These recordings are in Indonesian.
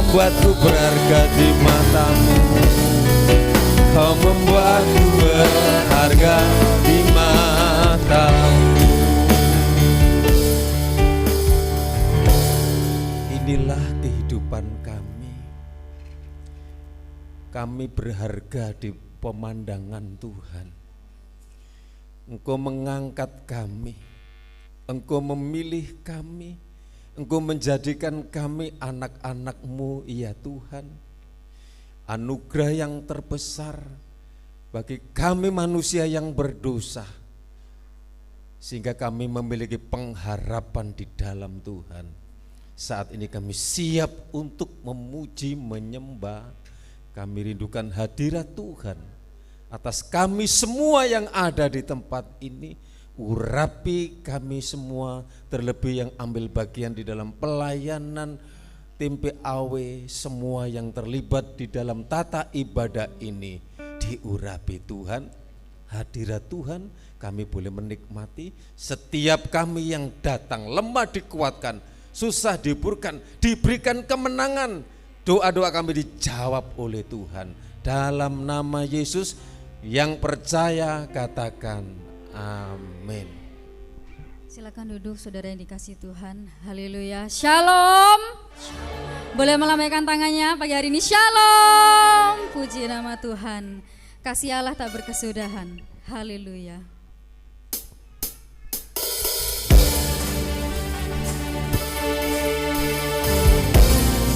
membuatku berharga di matamu. Kau membuatku berharga di matamu. Inilah kehidupan kami. Kami berharga di pemandangan Tuhan. Engkau mengangkat kami, Engkau memilih kami, Engkau menjadikan kami anak-anak-Mu, ya Tuhan. Anugerah yang terbesar bagi kami manusia yang berdosa, sehingga kami memiliki pengharapan di dalam Tuhan. Saat ini kami siap untuk memuji, menyembah. Kami rindukan hadirat Tuhan atas kami semua yang ada di tempat ini. Urapi kami semua, terlebih yang ambil bagian di dalam pelayanan tim PAW, semua yang terlibat di dalam tata ibadah ini. Diurapi Tuhan, hadirat Tuhan, kami boleh menikmati. Setiap kami yang datang, lemah dikuatkan, susah dihiburkan, diberikan kemenangan. Doa-doa kami dijawab oleh Tuhan. Dalam nama Yesus, yang percaya katakan amin. Silakan duduk saudara yang dikasih Tuhan. Haleluya. Shalom. Boleh melambaikan tangannya pagi hari ini. Shalom. Puji nama Tuhan. Kasih Allah tak berkesudahan. Haleluya.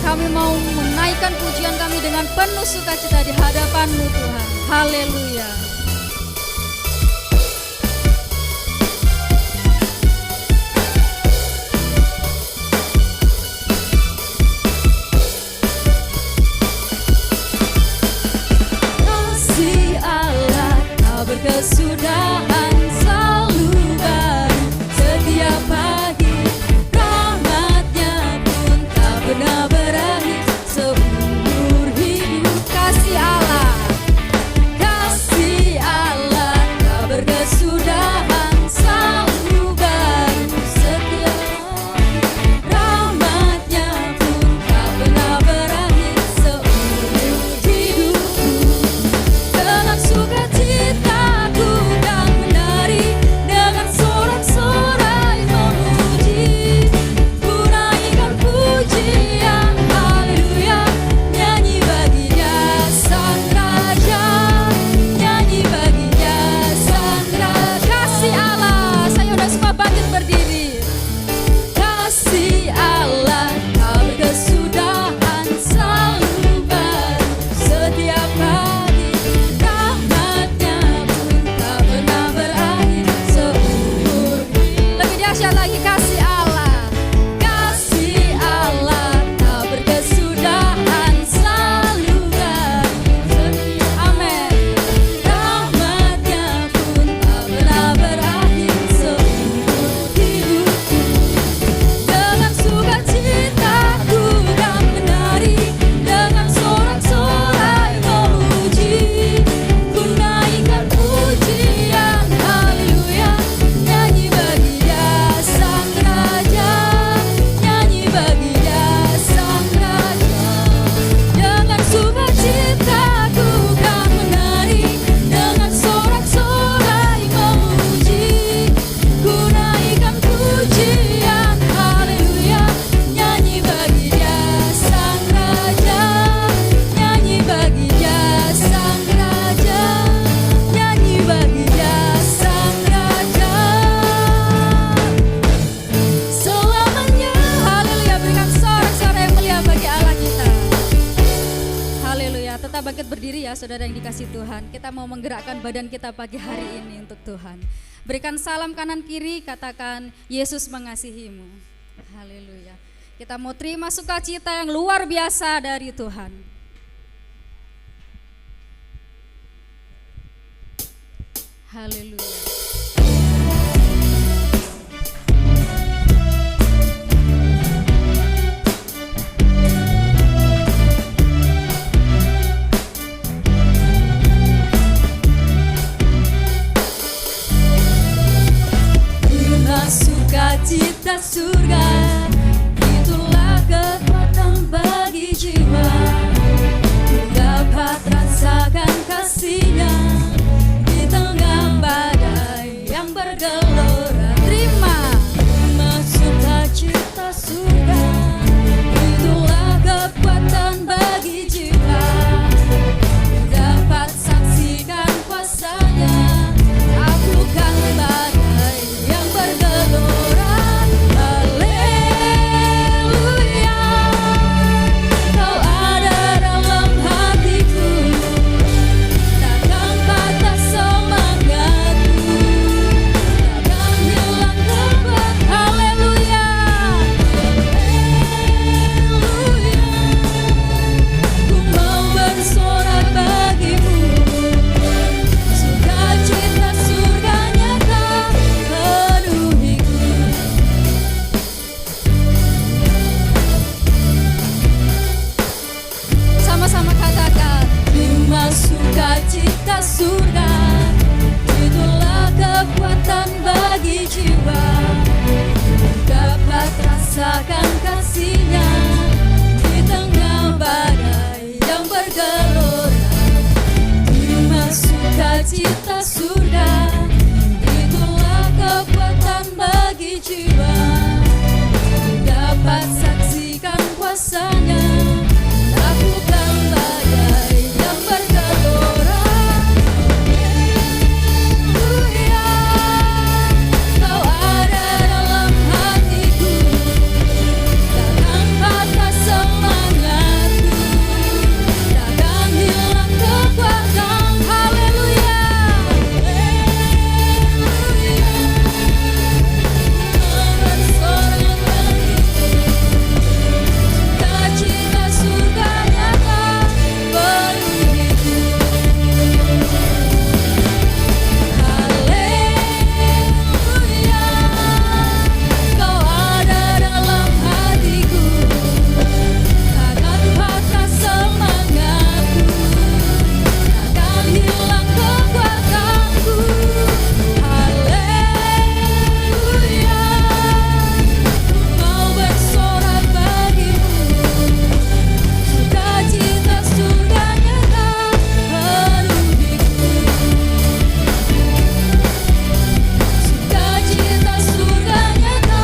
Kami mau menaikkan pujian kami dengan penuh sukacita di hadapan-Mu Tuhan. Haleluya. Kasih Allah tak berkesudahan, selalu baru setiap pagi. Rahmat-Nya pun tak pernah berakhir seumur hidup. Kasih Allah tak berkesudahan, selalu baru setiap hari. Rahmat-Nya pun tak pernah berakhir seumur hidupku. Dengan sukacita ku dan menari, dengan sorak-sorai memuji, ku naikkan pujian, haleluya. Nyanyi bagi Dia Sang Raja, nyanyi bagi Dia Sang Raja. Kasih Allah, saya udah semua bangkit berdiri. Kasih Allah tak berkesudahan, selalu baru setiap pagi. Rahmat-Nya pun tak pernah berakhir seumur. Lebih dahsyat lagi, kasih Allah tak berkesudahan, selalu baru setiap. Amin. Rahmat-Nya pun tak pernah berakhir seumur hidupku. Dengan sukacita ku dan menari, dengan sorak-sorai memuji, ku naikkan pujian, haleluya. Nyanyi bagi Dia Sang Raja, nyanyi bagi Dia Sang Raja. Dengan sukacita ku dan menari, dengan sorak-sorai memuji, ku naikkan pujian, haleluya. Nyanyi bagi Dia Sang Raja, nyanyi bagi Dia Sang Raja, nyanyi bagi Dia Sang Raja. Selamanya, haleluya. Berikan sorak-sorai yang mulia bagi Allah kita. Haleluya. Tetap bangkit berdiri ya saudara yang dikasih Tuhan. Kita mau menggerakkan badan kita pagi hari ini untuk Tuhan. Berikan salam kanan kiri, katakan Yesus mengasihimu. Haleluya. Kita mau terima sukacita yang luar biasa dari Tuhan. Haleluya. sukacita surga, itulah kekuatan bagi jiwa. surga. Itulah kekuatan bagi jiwa, dapat saksikan kuasanya, lakukan badai yang bergelora. Haleluya, Kau ada dalam hatiku, takkan patah semangatku, takkan hilang kekuatan. Haleluya, bersorak bagiku, sukacita surga nyata penuhiku. Haleluya, Kau ada dalam hatiku, takkan patah semangatku, takkan hilang kekuatanku. Haleluya, mau bersorak bagimu, sukacita surga nyata penuhiku. Sukacita surga nyata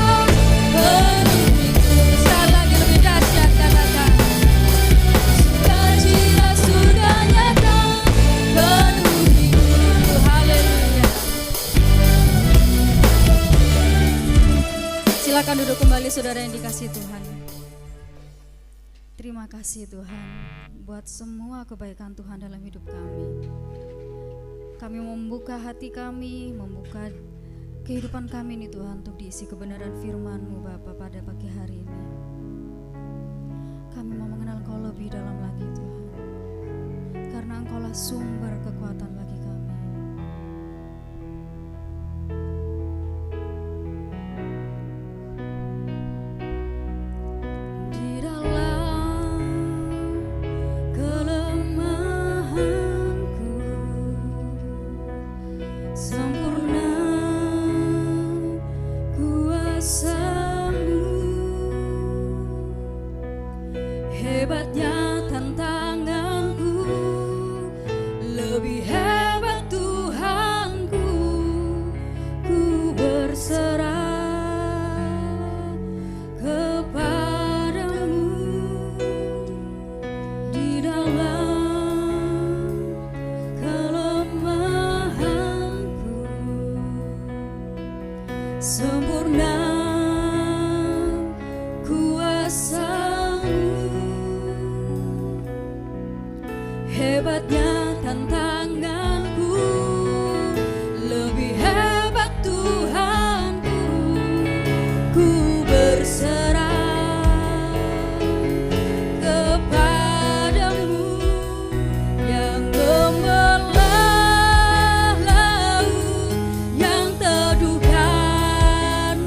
penuhiku. Sekali lagi lebih dahsyat katakan, sukacita surga nyata penuhiku. Haleluya. Silakan duduk kembali saudara yang dikasihi Tuhan. Terima kasih Tuhan buat semua kebaikan Tuhan dalam hidup kami. Kami membuka hati kami, membuka kehidupan kami ini Tuhan, untuk diisi kebenaran firman-Mu Bapa pada pagi hari ini. Kami mau mengenal Engkau lebih dalam lagi Tuhan, karena Engkaulah sumber kekuatan bagi kami. Di dalam kelemahanku, sempurna kuasa-Mu. Hebatnya tantanganku, lebih hebat Tuhanku. Ku berserah kepadamu. Di dalam kelemahanku, sempurna kuasa-Mu. Hebatnya tantanganku, lebih hebat Tuhanku. Ku berserah kepadamu, yang membelah laut, yang teduhkan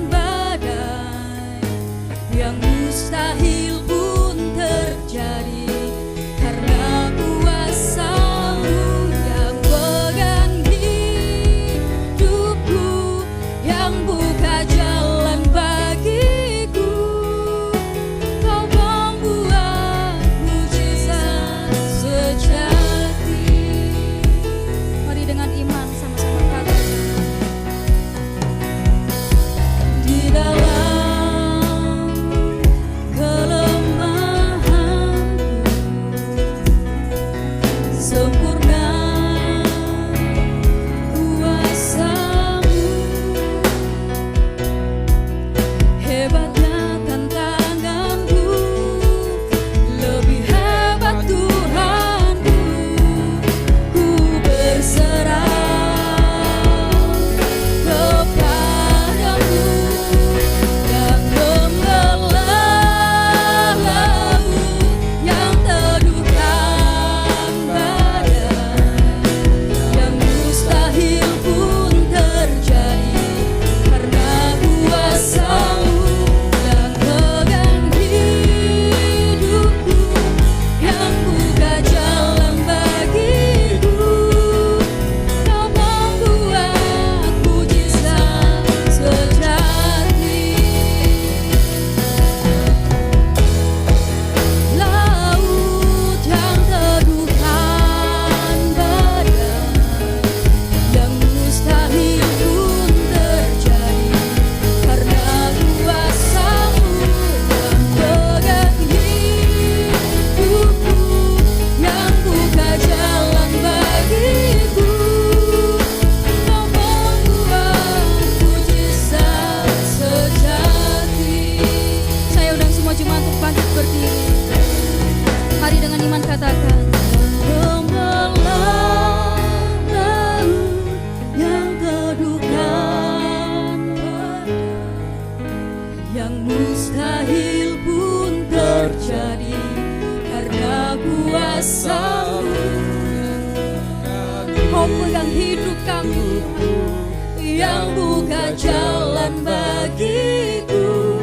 yang buka jalan bagiku.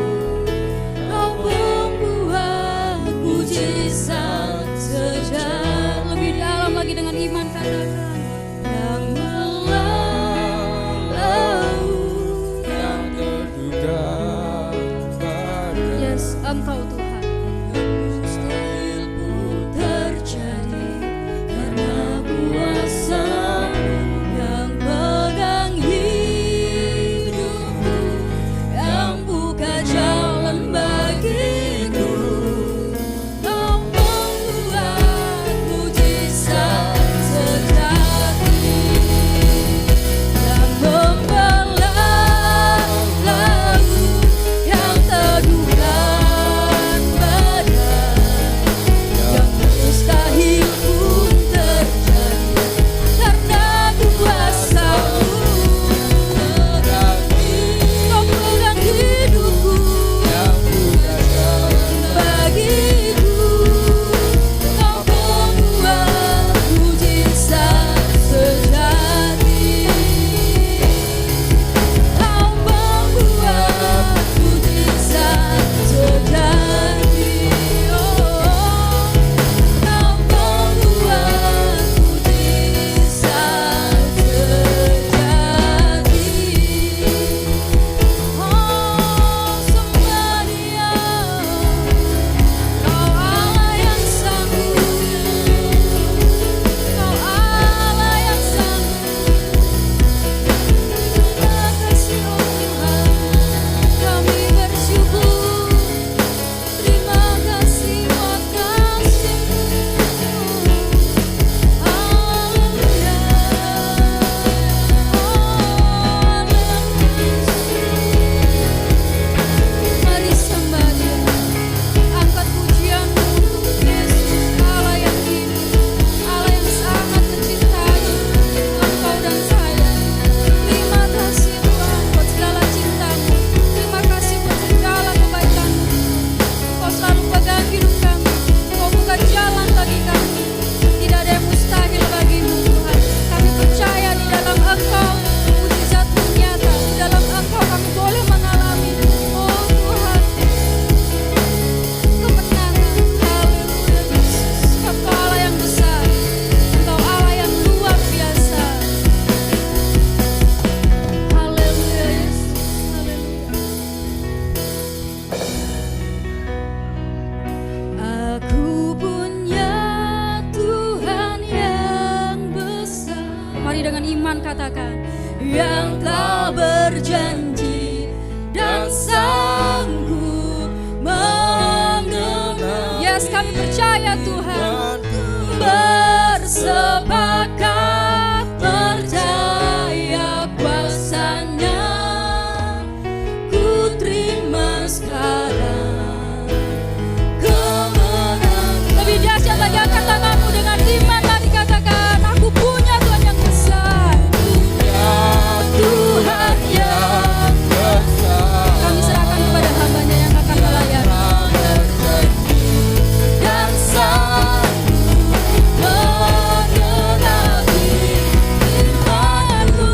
Kau pembuat mujizat sejati. Lebih dalam lagi dengan iman katakan, yang melalu yang terduga pada. Yes, Engkau Tuhan. Mustahil pun Terjadi karena kuasa-Mu yang pegang hidupku, yang buka jalan bagiku. Kau membuat mujizat sejati yang membelah laut yang teguhkan badan, yang mustahil pun terjadi karena kuasa-Mu. Kau pegang hidupku yang buka jalan bagiku. Kau membuat mujizat sejati. Kau membuat mujizat sejati. Oh, Kau membuat mujizat sejati. Oh, sembah Dia. Kau Allah yang sanggup. Kau Allah yang sanggup. Terima kasih oh Tuhan, kami bersyukur. Terima kasih buat kasih-Mu. Haleluya. Mari sembah Dia. Angkat pujian-Mu untuk Yesus, Allah yang hidup, Allah yang sangat mencintai Engkau dan saya. Terima kasih Tuhan buat segala cinta-Mu. Terima kasih buat segala kebaikan-Mu. Kau selalu pegang hidup kami. Kau buka jalan bagi kami. Tidak ada yang mustahil bagi-Mu Tuhan. Kami percaya di dalam Engkau mujizat-Mu nyata. Di dalam Engkau kami boleh mengalami, oh Tuhan, kemenangan. Haleluya Yesus. Engkau Allah yang besar. Engkau Allah yang luar biasa. Haleluya Yesus. Haleluya. Aku punya Tuhan yang besar. Mari dengan iman katakan, yang telah berjanji dan sanggup menggenapi. Yes, kami percaya Tuhan. Bersepakat percaya kuasa-Nya. Ku terima sekarang kemenangan. Lebih dahsyat lagi, angkat tanganmu dengan iman. Mari katakan, aku punya Tuhan yang besar. Tuhan yang besar. kami serahkan kepada hamba-Nya yang akan melayani. Dan sanggup menggenapi imanku.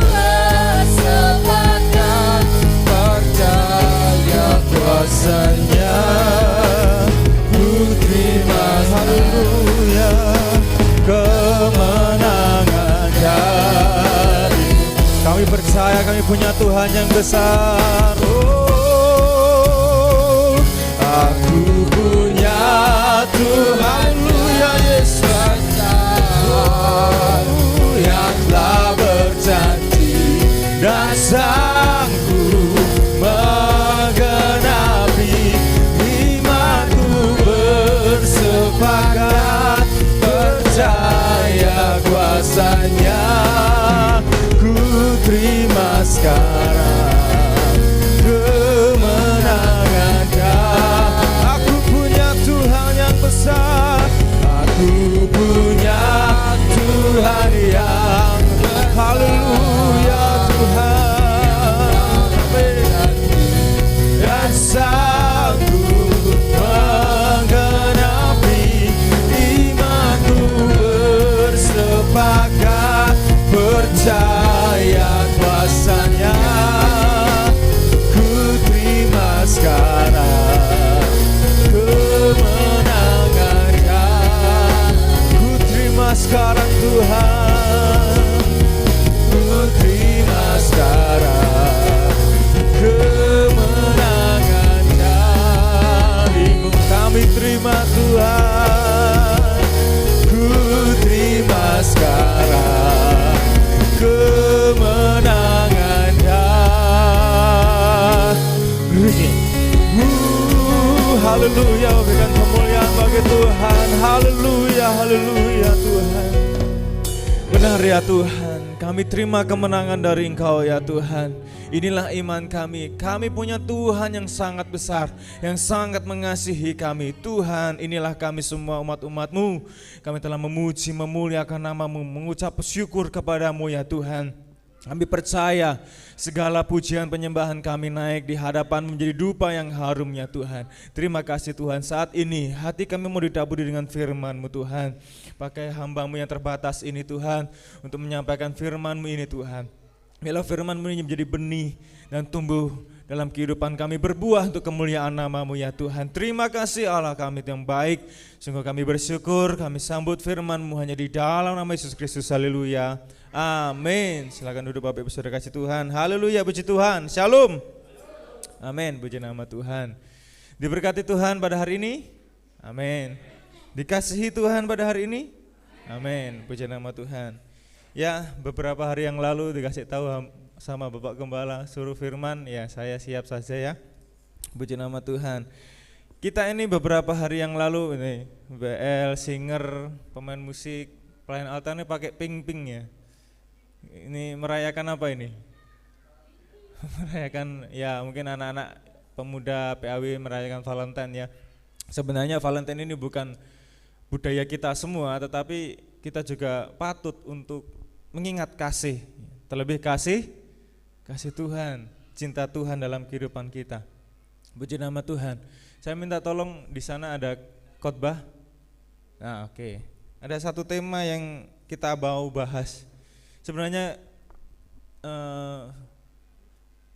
Bersepakat Percaya kuasa-Nya, ku terima haleluya kemenangan dari-Mu. Kami percaya kami punya Tuhan yang besar. Oh, aku punya Tuhan, haleluya Yesus, yang telah berjanji dan sanggup menggenapi imanku. Bersepakat percaya kuasa-Nya, ku terima sekarang kemenangan. Aku punya Tuhan yang besar. Aku punya Tuhan yang haleluya Tuhan. Haleluya, berikan kemuliaan bagi Tuhan. Haleluya, haleluya Tuhan. Benar ya Tuhan, kami terima kemenangan dari Engkau ya Tuhan. Inilah iman kami. Kami punya Tuhan yang sangat besar, yang sangat mengasihi kami. Tuhan, inilah kami semua umat-umat-Mu. Kami telah memuji, memuliakan nama-Mu, mengucap syukur kepadamu ya Tuhan. Kami percaya segala pujian penyembahan kami naik di hadapan menjadi dupa yang harum ya Tuhan. Terima kasih Tuhan, saat ini hati kami mau ditaburi dengan firman-Mu Tuhan. Pakai hamba-Mu yang terbatas ini Tuhan, untuk menyampaikan firman-Mu ini Tuhan. Biarlah firman-Mu ini menjadi benih dan tumbuh dalam kehidupan kami, berbuah untuk kemuliaan nama-Mu ya Tuhan. Terima kasih Allah kami yang baik. Sungguh kami bersyukur, kami sambut firman-Mu hanya di dalam nama Yesus Kristus. Haleluya. Amin. Silakan duduk Bapak Ibu Saudara kasih Tuhan. Haleluya, puji Tuhan. Shalom. Amin, puji nama Tuhan. Diberkati Tuhan pada hari ini. Amin. Dikasihi Tuhan pada hari ini. Amin, puji nama Tuhan. Ya, beberapa hari yang lalu dikasih tahu sama Bapak Gembala suruh firman, ya saya siap saja ya. Puji nama Tuhan. Kita ini beberapa hari yang lalu ini BL, singer, pemain musik, pelayan altar ini pakai pink-pink ya. Ini merayakan apa ini? Merayakan ya mungkin anak-anak pemuda PAW merayakan Valentine ya. Sebenarnya Valentine ini bukan budaya kita semua, tetapi kita juga patut untuk mengingat kasih. Terlebih kasih Tuhan, cinta Tuhan dalam kehidupan kita. Puji nama Tuhan. Saya minta tolong di sana ada khotbah. Nah, oke. Ada satu tema yang kita mau bahas. Sebenarnya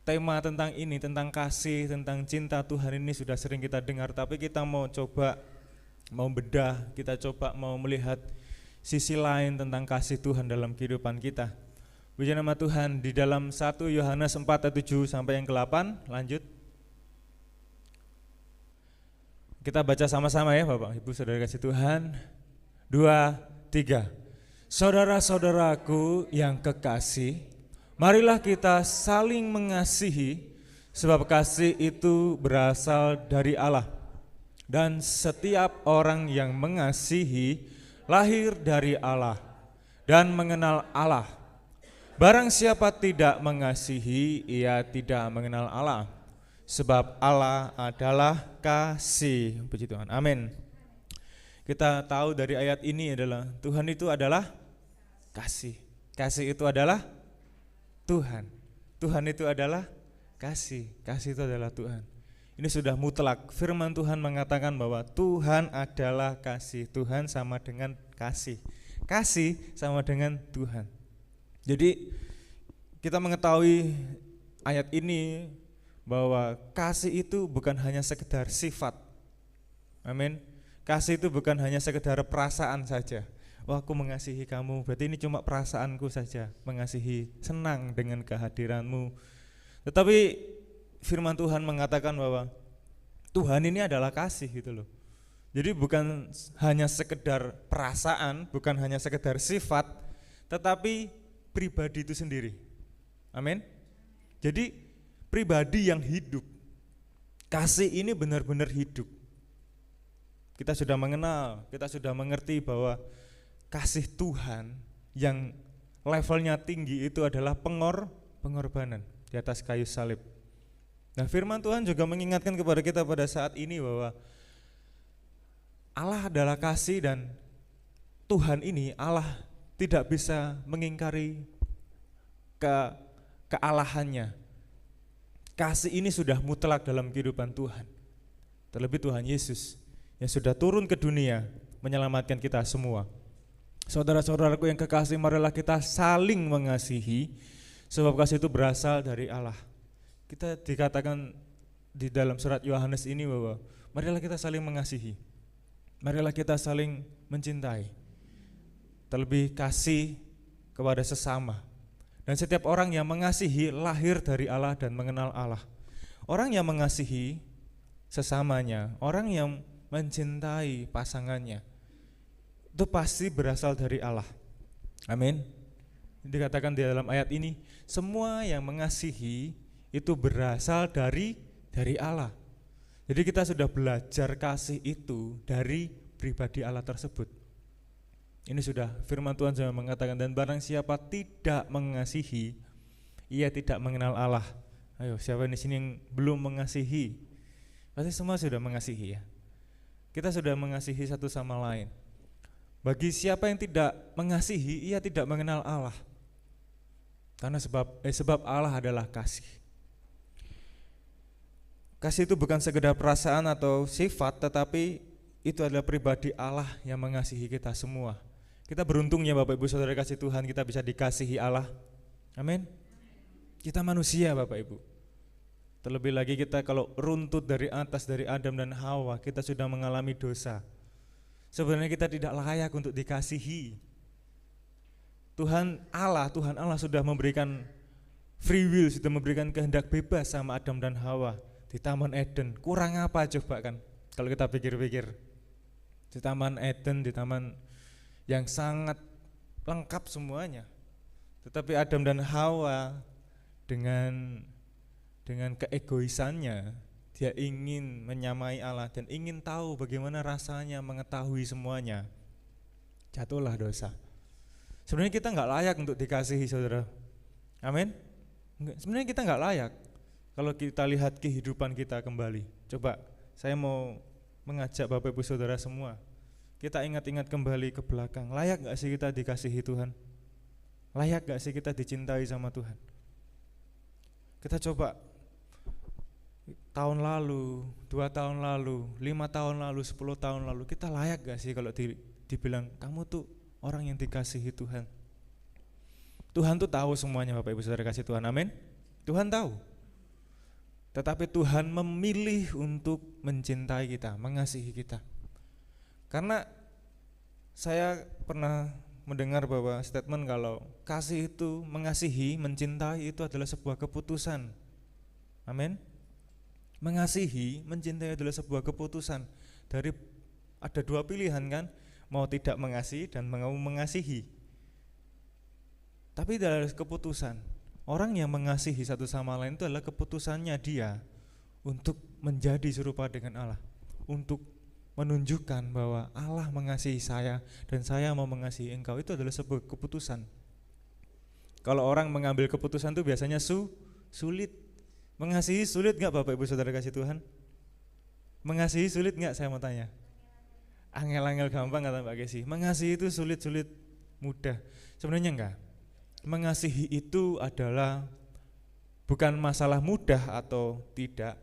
tema tentang ini, tentang kasih, tentang cinta Tuhan ini sudah sering kita dengar, tapi kita mau coba, mau bedah, kita coba mau melihat sisi lain tentang kasih Tuhan dalam kehidupan kita. Puji nama Tuhan, di dalam 1 Yohanes 4 ayat 7 sampai yang ke-8, lanjut. Kita baca sama-sama ya Bapak Ibu Saudara kasih Tuhan. 2, 3. Saudara-saudaraku yang kekasih, marilah kita saling mengasihi, sebab kasih itu berasal dari Allah. Dan setiap orang yang mengasihi lahir dari Allah dan mengenal Allah. Barang siapa tidak mengasihi, ia tidak mengenal Allah, sebab Allah adalah kasih. Puji Tuhan, amin. Kita tahu dari ayat ini adalah Tuhan itu adalah kasih. Kasih itu adalah Tuhan. Tuhan itu adalah kasih. Kasih itu adalah Tuhan. Ini sudah mutlak. Firman Tuhan mengatakan bahwa Tuhan adalah kasih. Tuhan sama dengan kasih. Kasih sama dengan Tuhan. Jadi kita mengetahui ayat ini bahwa kasih itu bukan hanya sekedar sifat. Amin. Kasih itu bukan hanya sekedar perasaan saja. Wah, aku mengasihi kamu, berarti ini cuma perasaanku saja, mengasihi, senang dengan kehadiranmu. Tetapi firman Tuhan mengatakan bahwa Tuhan ini adalah kasih gitu loh. Jadi bukan hanya sekedar perasaan, bukan hanya sekedar sifat, tetapi pribadi itu sendiri. Amin. Jadi pribadi yang hidup. Kasih ini benar-benar hidup. Kita sudah mengenal, kita sudah mengerti bahwa kasih Tuhan yang levelnya tinggi itu adalah pengorbanan di atas kayu salib. Nah, firman Tuhan juga mengingatkan kepada kita pada saat ini bahwa Allah adalah kasih dan Tuhan ini, Allah tidak bisa mengingkari kealahannya. Kasih ini sudah mutlak dalam kehidupan Tuhan. Terlebih Tuhan Yesus yang sudah turun ke dunia menyelamatkan kita semua. Saudara-saudaraku yang kekasih, marilah kita saling mengasihi, sebab kasih itu berasal dari Allah. Kita dikatakan di dalam surat Yohanes ini bahwa marilah kita saling mengasihi, marilah kita saling mencintai, terlebih kasih kepada sesama. Dan setiap orang yang mengasihi lahir dari Allah dan mengenal Allah. Orang yang mengasihi sesamanya, orang yang mencintai pasangannya, itu pasti berasal dari Allah. Amin. Dikatakan di dalam ayat ini, semua yang mengasihi itu berasal dari Allah. Jadi kita sudah belajar kasih itu dari pribadi Allah tersebut. Ini sudah firman Tuhan sudah mengatakan, dan barang siapa tidak mengasihi, ia tidak mengenal Allah. Ayo, siapa di sini yang belum mengasihi? Pasti semua sudah mengasihi ya. Kita sudah mengasihi satu sama lain. Bagi siapa yang tidak mengasihi, ia tidak mengenal Allah. Karena sebab Allah adalah kasih. Kasih itu bukan sekedar perasaan atau sifat, tetapi itu adalah pribadi Allah yang mengasihi kita semua. Kita beruntungnya Bapak Ibu Saudara kasih Tuhan, kita bisa dikasihi Allah. Amin. Kita manusia Bapak Ibu. Terlebih lagi kita kalau runtut dari atas, dari Adam dan Hawa, kita sudah mengalami dosa. Sebenarnya kita tidak layak untuk dikasihi. Tuhan Allah sudah memberikan free will, sudah memberikan kehendak bebas sama Adam dan Hawa di Taman Eden. Kurang apa coba kan kalau kita pikir-pikir. Di Taman Eden, di taman yang sangat lengkap semuanya. Tetapi Adam dan Hawa dengan keegoisannya, dia ingin menyamai Allah dan ingin tahu bagaimana rasanya mengetahui semuanya. Jatuhlah dosa. Sebenarnya kita enggak layak untuk dikasihi saudara. Amin. Sebenarnya kita enggak layak. Kalau kita lihat kehidupan kita kembali, coba saya mau mengajak Bapak Ibu Saudara semua, kita ingat-ingat kembali ke belakang. Layak gak sih kita dikasihi Tuhan? Layak gak sih kita dicintai sama Tuhan? Kita coba tahun lalu, 2 tahun lalu, 5 tahun lalu, 10 tahun lalu, kita layak gak sih kalau dibilang kamu tuh orang yang dikasihi Tuhan? Tuhan tuh tahu semuanya Bapak Ibu Saudara kasih Tuhan, amin? Tuhan tahu. Tetapi Tuhan memilih untuk mencintai kita, mengasihi kita. Karena saya pernah mendengar bahwa statement kalau kasih itu, mengasihi, mencintai itu adalah sebuah keputusan. Amin. Mengasihi, mencintai adalah sebuah keputusan. Ada 2 pilihan kan, mau tidak mengasihi dan mau mengasihi. Tapi adalah keputusan. Orang yang mengasihi satu sama lain itu adalah keputusannya dia untuk menjadi serupa dengan Allah, untuk menunjukkan bahwa Allah mengasihi saya dan saya mau mengasihi engkau. Itu adalah sebuah keputusan. Kalau orang mengambil keputusan itu biasanya sulit. Mengasihi sulit gak Bapak Ibu Saudara kasih Tuhan? Mengasihi sulit gak, saya mau tanya? Angel-angel gampang kata Mbak Kesi. Mengasihi itu sulit-sulit mudah. Sebenarnya enggak. Mengasihi itu adalah bukan masalah mudah atau tidak.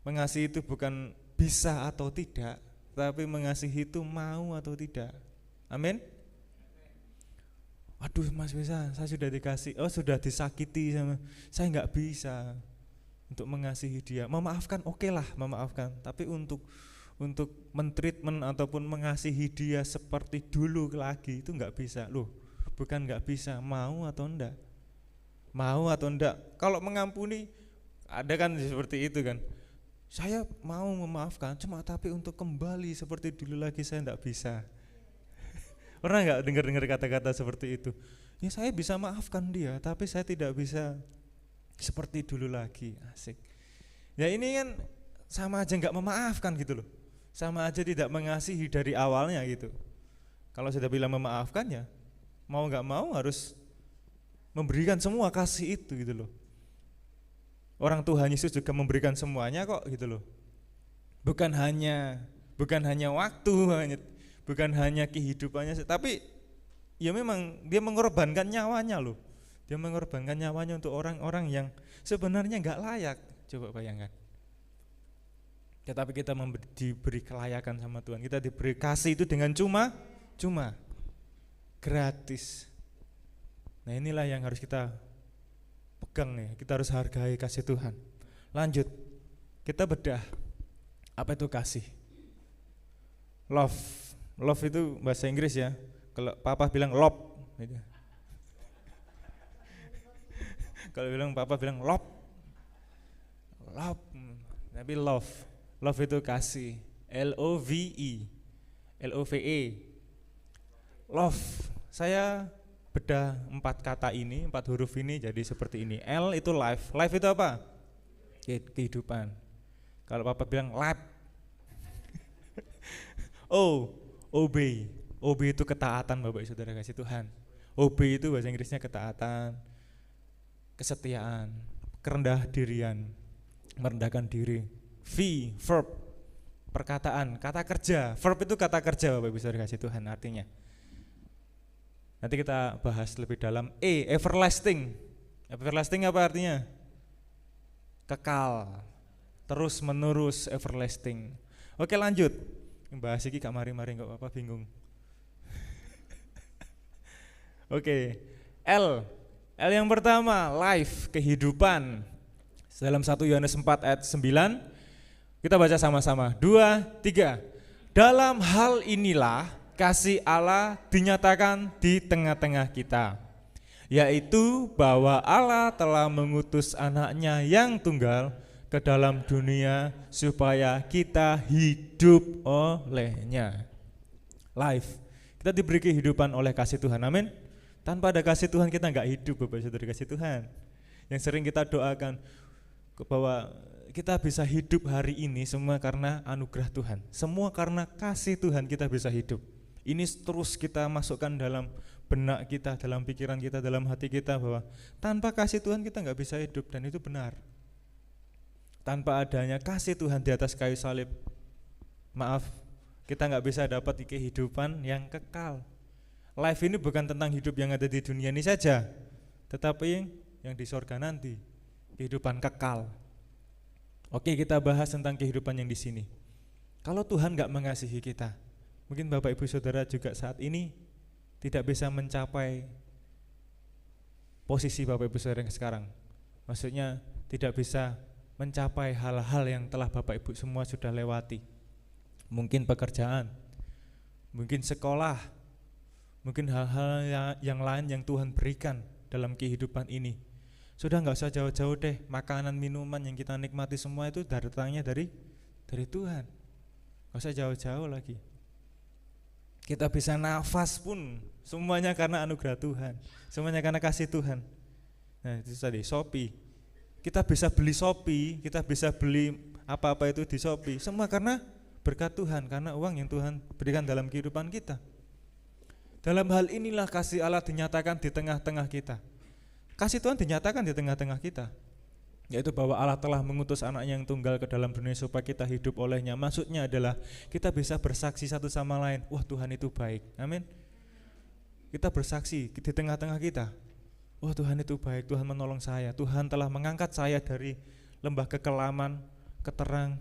Mengasihi itu bukan bisa atau tidak, tapi mengasihi itu mau atau tidak. Amin. Aduh Mas bisa, saya sudah dikasih, sudah disakiti sama, saya nggak bisa untuk mengasihi dia. Memaafkan, oke lah, memaafkan. Tapi untuk mentreatment ataupun mengasihi dia seperti dulu lagi itu nggak bisa loh. Bukan nggak bisa, mau atau enggak. Mau atau enggak. Kalau mengampuni, ada kan seperti itu kan. Saya mau memaafkan, cuma tapi untuk kembali seperti dulu lagi saya enggak bisa. Pernah enggak dengar kata-kata seperti itu? Ya saya bisa maafkan dia, tapi saya tidak bisa seperti dulu lagi. Asik. Ya ini kan sama aja enggak memaafkan gitu loh. Sama aja tidak mengasihi dari awalnya gitu. Kalau sudah bilang memaafkan ya mau gak mau harus memberikan semua kasih itu gitu loh. Orang Tuhan Yesus juga memberikan semuanya kok gitu loh. Bukan hanya waktu, bukan hanya kehidupannya, tapi ya memang dia mengorbankan nyawanya loh. Dia mengorbankan nyawanya untuk orang-orang yang sebenarnya gak layak. Coba bayangkan. Tetapi kita diberi kelayakan sama Tuhan. Kita diberi kasih itu dengan cuma gratis. Nah inilah yang harus kita pegang nih, kita harus hargai kasih Tuhan. Lanjut, kita bedah apa itu kasih. Love itu bahasa Inggris ya. Kalau papa bilang love gitu. Kalau papa bilang love, tapi love itu kasih. Love. Love. Saya bedah 4 kata ini, 4 huruf ini jadi seperti ini. L itu life. Life itu apa? Kehidupan. Kalau papa bilang lab. O, obey. Obey itu ketaatan Bapak Ibu Saudara kasih Tuhan. Obey itu bahasa Inggrisnya ketaatan, kesetiaan, kerendah dirian, merendahkan diri. V, verb, perkataan, kata kerja. Verb itu kata kerja Bapak Ibu Saudara kasih Tuhan artinya. Nanti kita bahas lebih dalam. E, everlasting. Everlasting apa artinya? Kekal, terus menerus, everlasting. Oke lanjut. Bahas iki gak mari-mari gak apa-apa bingung. Oke, L yang pertama, life, kehidupan. Dalam 1 Yohanes 4 ayat 9, kita baca sama-sama. 2, 3. Dalam hal inilah kasih Allah dinyatakan di tengah-tengah kita, yaitu bahwa Allah telah mengutus anaknya yang tunggal ke dalam dunia supaya kita hidup olehnya. Life, kita diberi kehidupan oleh kasih Tuhan, amin. Tanpa ada kasih Tuhan kita enggak hidup Bapak Saudara kasih Tuhan. Yang sering kita doakan bahwa kita bisa hidup hari ini semua karena anugerah Tuhan. Semua karena kasih Tuhan kita bisa hidup. Ini terus kita masukkan dalam benak kita, dalam pikiran kita, dalam hati kita bahwa tanpa kasih Tuhan kita enggak bisa hidup, dan itu benar. Tanpa adanya kasih Tuhan di atas kayu salib, maaf, kita enggak bisa dapat kehidupan yang kekal. Life ini bukan tentang hidup yang ada di dunia ini saja, tetapi yang di sorga nanti, kehidupan kekal. Oke, kita bahas tentang kehidupan yang di sini. Kalau Tuhan enggak mengasihi kita, mungkin Bapak Ibu Saudara juga saat ini tidak bisa mencapai posisi Bapak Ibu Saudara yang sekarang. Maksudnya tidak bisa mencapai hal-hal yang telah Bapak Ibu semua sudah lewati. Mungkin pekerjaan, mungkin sekolah, mungkin hal-hal yang lain yang Tuhan berikan dalam kehidupan ini. Sudah enggak usah jauh-jauh deh, makanan, minuman yang kita nikmati semua itu datangnya dari Tuhan. Enggak usah jauh-jauh lagi. Kita bisa nafas pun semuanya karena anugerah Tuhan, semuanya karena kasih Tuhan. Nah itu tadi Shopee, kita bisa beli Shopee, kita bisa beli apa-apa itu di Shopee, semua karena berkat Tuhan, karena uang yang Tuhan berikan dalam kehidupan kita. Dalam hal inilah kasih Allah dinyatakan di tengah-tengah kita. Kasih Tuhan dinyatakan di tengah-tengah kita, yaitu bahwa Allah telah mengutus anaknya yang tunggal ke dalam dunia supaya kita hidup olehnya. Maksudnya adalah kita bisa bersaksi satu sama lain, wah Tuhan itu baik, amin. Kita bersaksi di tengah-tengah kita, wah Tuhan itu baik, Tuhan menolong saya, Tuhan telah mengangkat saya dari lembah kekelaman ke terang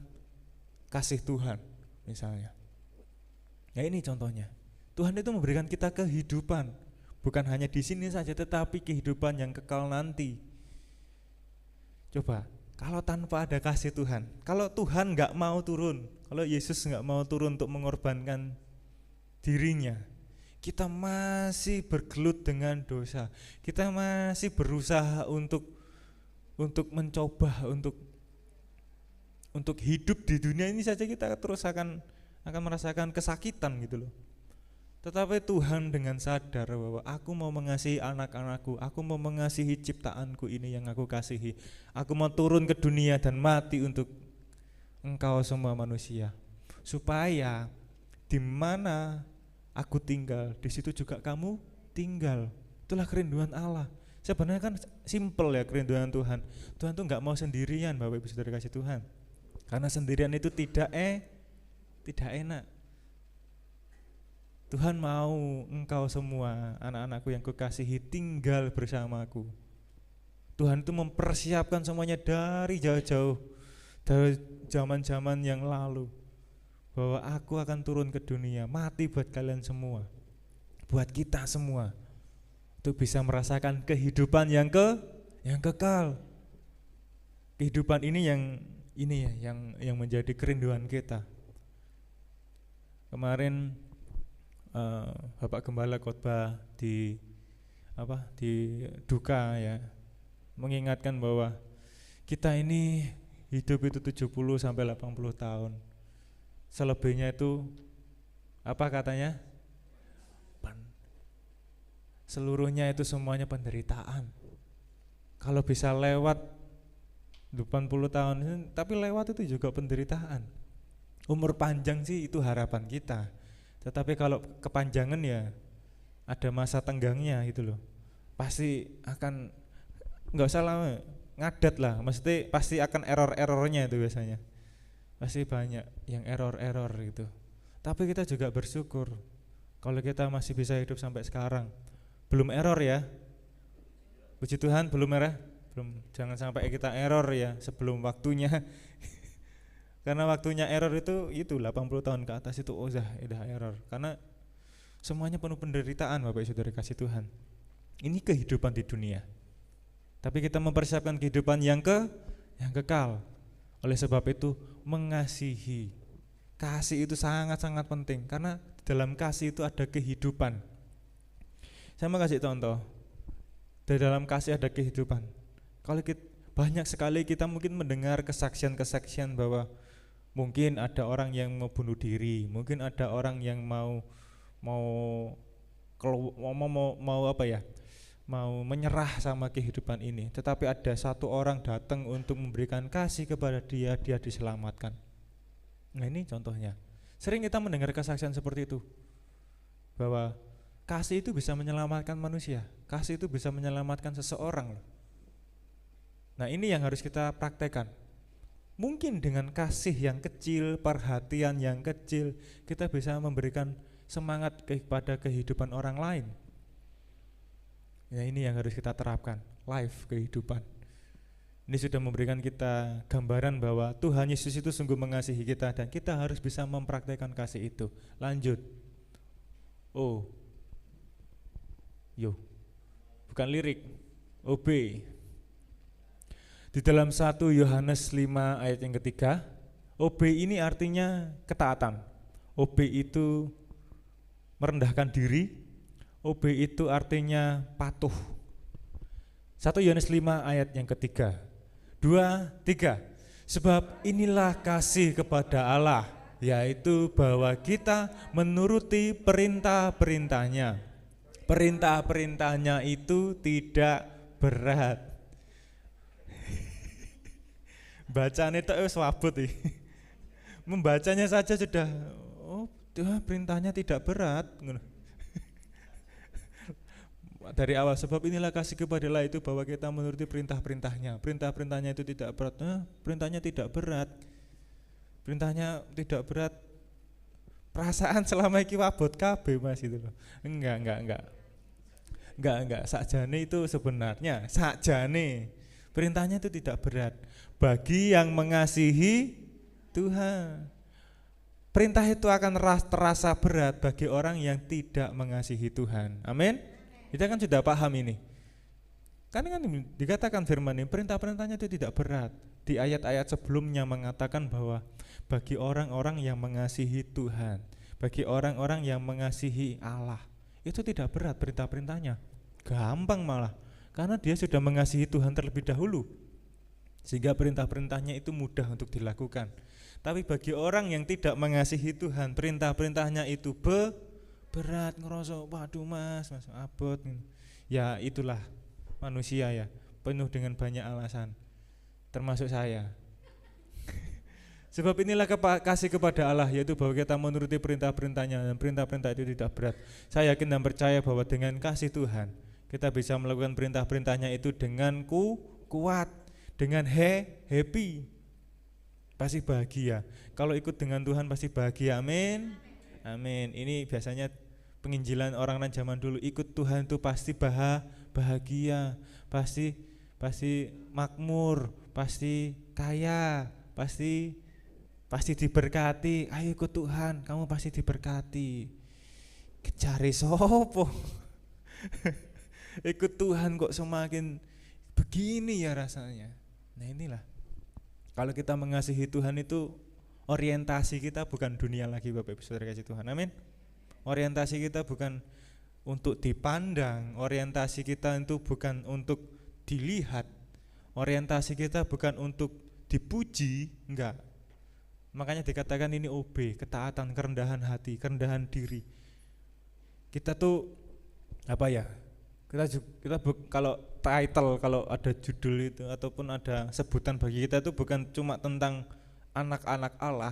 kasih Tuhan misalnya. Ya ini contohnya, Tuhan itu memberikan kita kehidupan, bukan hanya di sini saja tetapi kehidupan yang kekal nanti. Coba, kalau tanpa ada kasih Tuhan, kalau Tuhan enggak mau turun, kalau Yesus enggak mau turun untuk mengorbankan dirinya, kita masih bergelut dengan dosa, kita masih berusaha untuk mencoba untuk hidup di dunia ini saja, kita terus akan merasakan kesakitan gitu loh. Tetapi Tuhan dengan sadar bahwa aku mau mengasihi anak-anakku, aku mau mengasihi ciptaanku ini yang aku kasihi, aku mau turun ke dunia dan mati untuk engkau semua manusia, supaya di mana aku tinggal, di situ juga kamu tinggal. Itulah kerinduan Allah. Sebenarnya kan simple ya kerinduan Tuhan. Tuhan tuh enggak mau sendirian Bapak Ibu Saudara kasih Tuhan, karena sendirian itu tidak enak. Tuhan mau engkau semua anak-anakku yang kukasihi tinggal bersamaku. Tuhan itu mempersiapkan semuanya dari jauh-jauh, dari zaman-zaman yang lalu, bahwa aku akan turun ke dunia, mati buat kalian semua, buat kita semua, untuk bisa merasakan kehidupan yang kekal. Kehidupan ini yang menjadi kerinduan kita. Kemarin Bapak Gembala khotbah di duka ya, mengingatkan bahwa kita ini hidup itu 70 sampai 80 tahun. Selebihnya itu apa katanya? Seluruhnya itu semuanya penderitaan. Kalau bisa lewat 80 tahun, tapi lewat itu juga penderitaan. Umur panjang sih itu harapan kita, tetapi kalau kepanjangan ya ada masa tenggangnya gitu loh. Pasti akan, nggak usah lama, ngadat lah, mesti pasti akan error-errornya itu biasanya. Pasti banyak yang error-error gitu. Tapi kita juga bersyukur kalau kita masih bisa hidup sampai sekarang. Belum error ya. Puji Tuhan, belum error. Belum, jangan sampai kita error ya sebelum waktunya. Karena waktunya error itu 80 tahun ke atas itu udah error. Karena semuanya penuh penderitaan Bapak Ibu Saudara kasih Tuhan. Ini kehidupan di dunia. Tapi kita mempersiapkan kehidupan yang kekal. Oleh sebab itu mengasihi. Kasih itu sangat-sangat penting karena dalam kasih itu ada kehidupan. Saya mau kasih contoh. Di dalam kasih ada kehidupan. Kalau banyak sekali kita mungkin mendengar kesaksian-kesaksian bahwa mungkin ada orang yang mau bunuh diri, mungkin ada orang yang mau menyerah sama kehidupan ini. Tetapi ada satu orang datang untuk memberikan kasih kepada dia diselamatkan. Nah ini contohnya. Sering kita mendengar kesaksian seperti itu, bahwa kasih itu bisa menyelamatkan manusia, kasih itu bisa menyelamatkan seseorang. Nah ini yang harus kita praktekkan. Mungkin dengan kasih yang kecil, perhatian yang kecil, kita bisa memberikan semangat kepada kehidupan orang lain. Ya ini yang harus kita terapkan, life kehidupan. Ini sudah memberikan kita gambaran bahwa Tuhan Yesus itu sungguh mengasihi kita dan kita harus bisa mempraktekkan kasih itu. Lanjut. Bukan lirik. OB. Di dalam 1 Yohanes 5 ayat yang ketiga, OB ini artinya ketaatan. OB itu merendahkan diri. OB itu artinya patuh. 1 Yohanes 5 ayat yang ketiga. 2, 3. Sebab inilah kasih kepada Allah, yaitu bahwa kita menuruti perintah-perintahnya. Perintah-perintahnya itu tidak berat. Bacaan itu wabut nih. Membacanya saja sudah, perintahnya tidak berat. Dari awal, sebab inilah kasih kepada Allah itu bahwa kita menuruti perintah-perintahnya. Perintah-perintahnya itu tidak berat. Perintahnya tidak berat. Perintahnya tidak berat. Perasaan selama iki wabot kabeh Mas itu loh. Enggak. Sakjane itu sebenarnya, sakjane perintahnya itu tidak berat bagi yang mengasihi Tuhan. Perintah itu akan terasa berat bagi orang yang tidak mengasihi Tuhan. Amin. Kita kan sudah paham ini. Karena kan dikatakan firman ini, perintah-perintahnya itu tidak berat. Di ayat-ayat sebelumnya mengatakan bahwa bagi orang-orang yang mengasihi Tuhan, bagi orang-orang yang mengasihi Allah, itu tidak berat perintah-perintahnya. Gampang malah, karena dia sudah mengasihi Tuhan terlebih dahulu, sehingga perintah-perintahnya itu mudah untuk dilakukan. Tapi bagi orang yang tidak mengasihi Tuhan, perintah-perintahnya itu berat, ngerasa waduh mas abot. Ya itulah manusia ya, penuh dengan banyak alasan, termasuk saya. Sebab inilah kasih kepada Allah, yaitu bahwa kita menuruti perintah-perintahnya, dan perintah-perintah itu tidak berat. Saya yakin dan percaya bahwa dengan kasih Tuhan kita bisa melakukan perintah-perintahnya itu dengan kuat, dengan happy, pasti bahagia. Kalau ikut dengan Tuhan pasti bahagia, amin. Amin. Ini biasanya penginjilan orang zaman dulu, ikut Tuhan itu pasti bahagia, pasti makmur, pasti kaya, pasti diberkati. Ayo ikut Tuhan, kamu pasti diberkati. Cari sopo. Ikut Tuhan kok semakin begini ya rasanya. Nah inilah, kalau kita mengasihi Tuhan itu orientasi kita bukan dunia lagi Bapak Ibu Saudara kasih Tuhan, amin. Orientasi kita bukan untuk dipandang, orientasi kita itu bukan untuk dilihat, orientasi kita bukan untuk dipuji, enggak. Makanya dikatakan ini OB, ketaatan, kerendahan hati, kerendahan diri. Kita tuh Kalau title, kalau ada judul itu ataupun ada sebutan bagi kita itu bukan cuma tentang anak-anak Allah,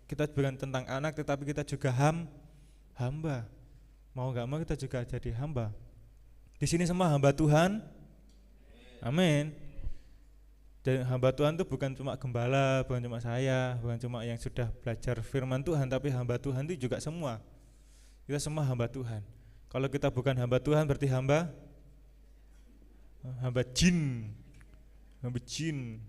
kita bukan tentang anak, tetapi kita juga hamba. Mau nggak mau kita juga jadi hamba. Di sini semua hamba Tuhan. Amin. Dan hamba Tuhan itu bukan cuma gembala, bukan cuma saya, bukan cuma yang sudah belajar firman Tuhan, tapi hamba Tuhan itu juga semua. Kita semua hamba Tuhan. Kalau kita bukan hamba Tuhan berarti hamba jin. Hamba jin.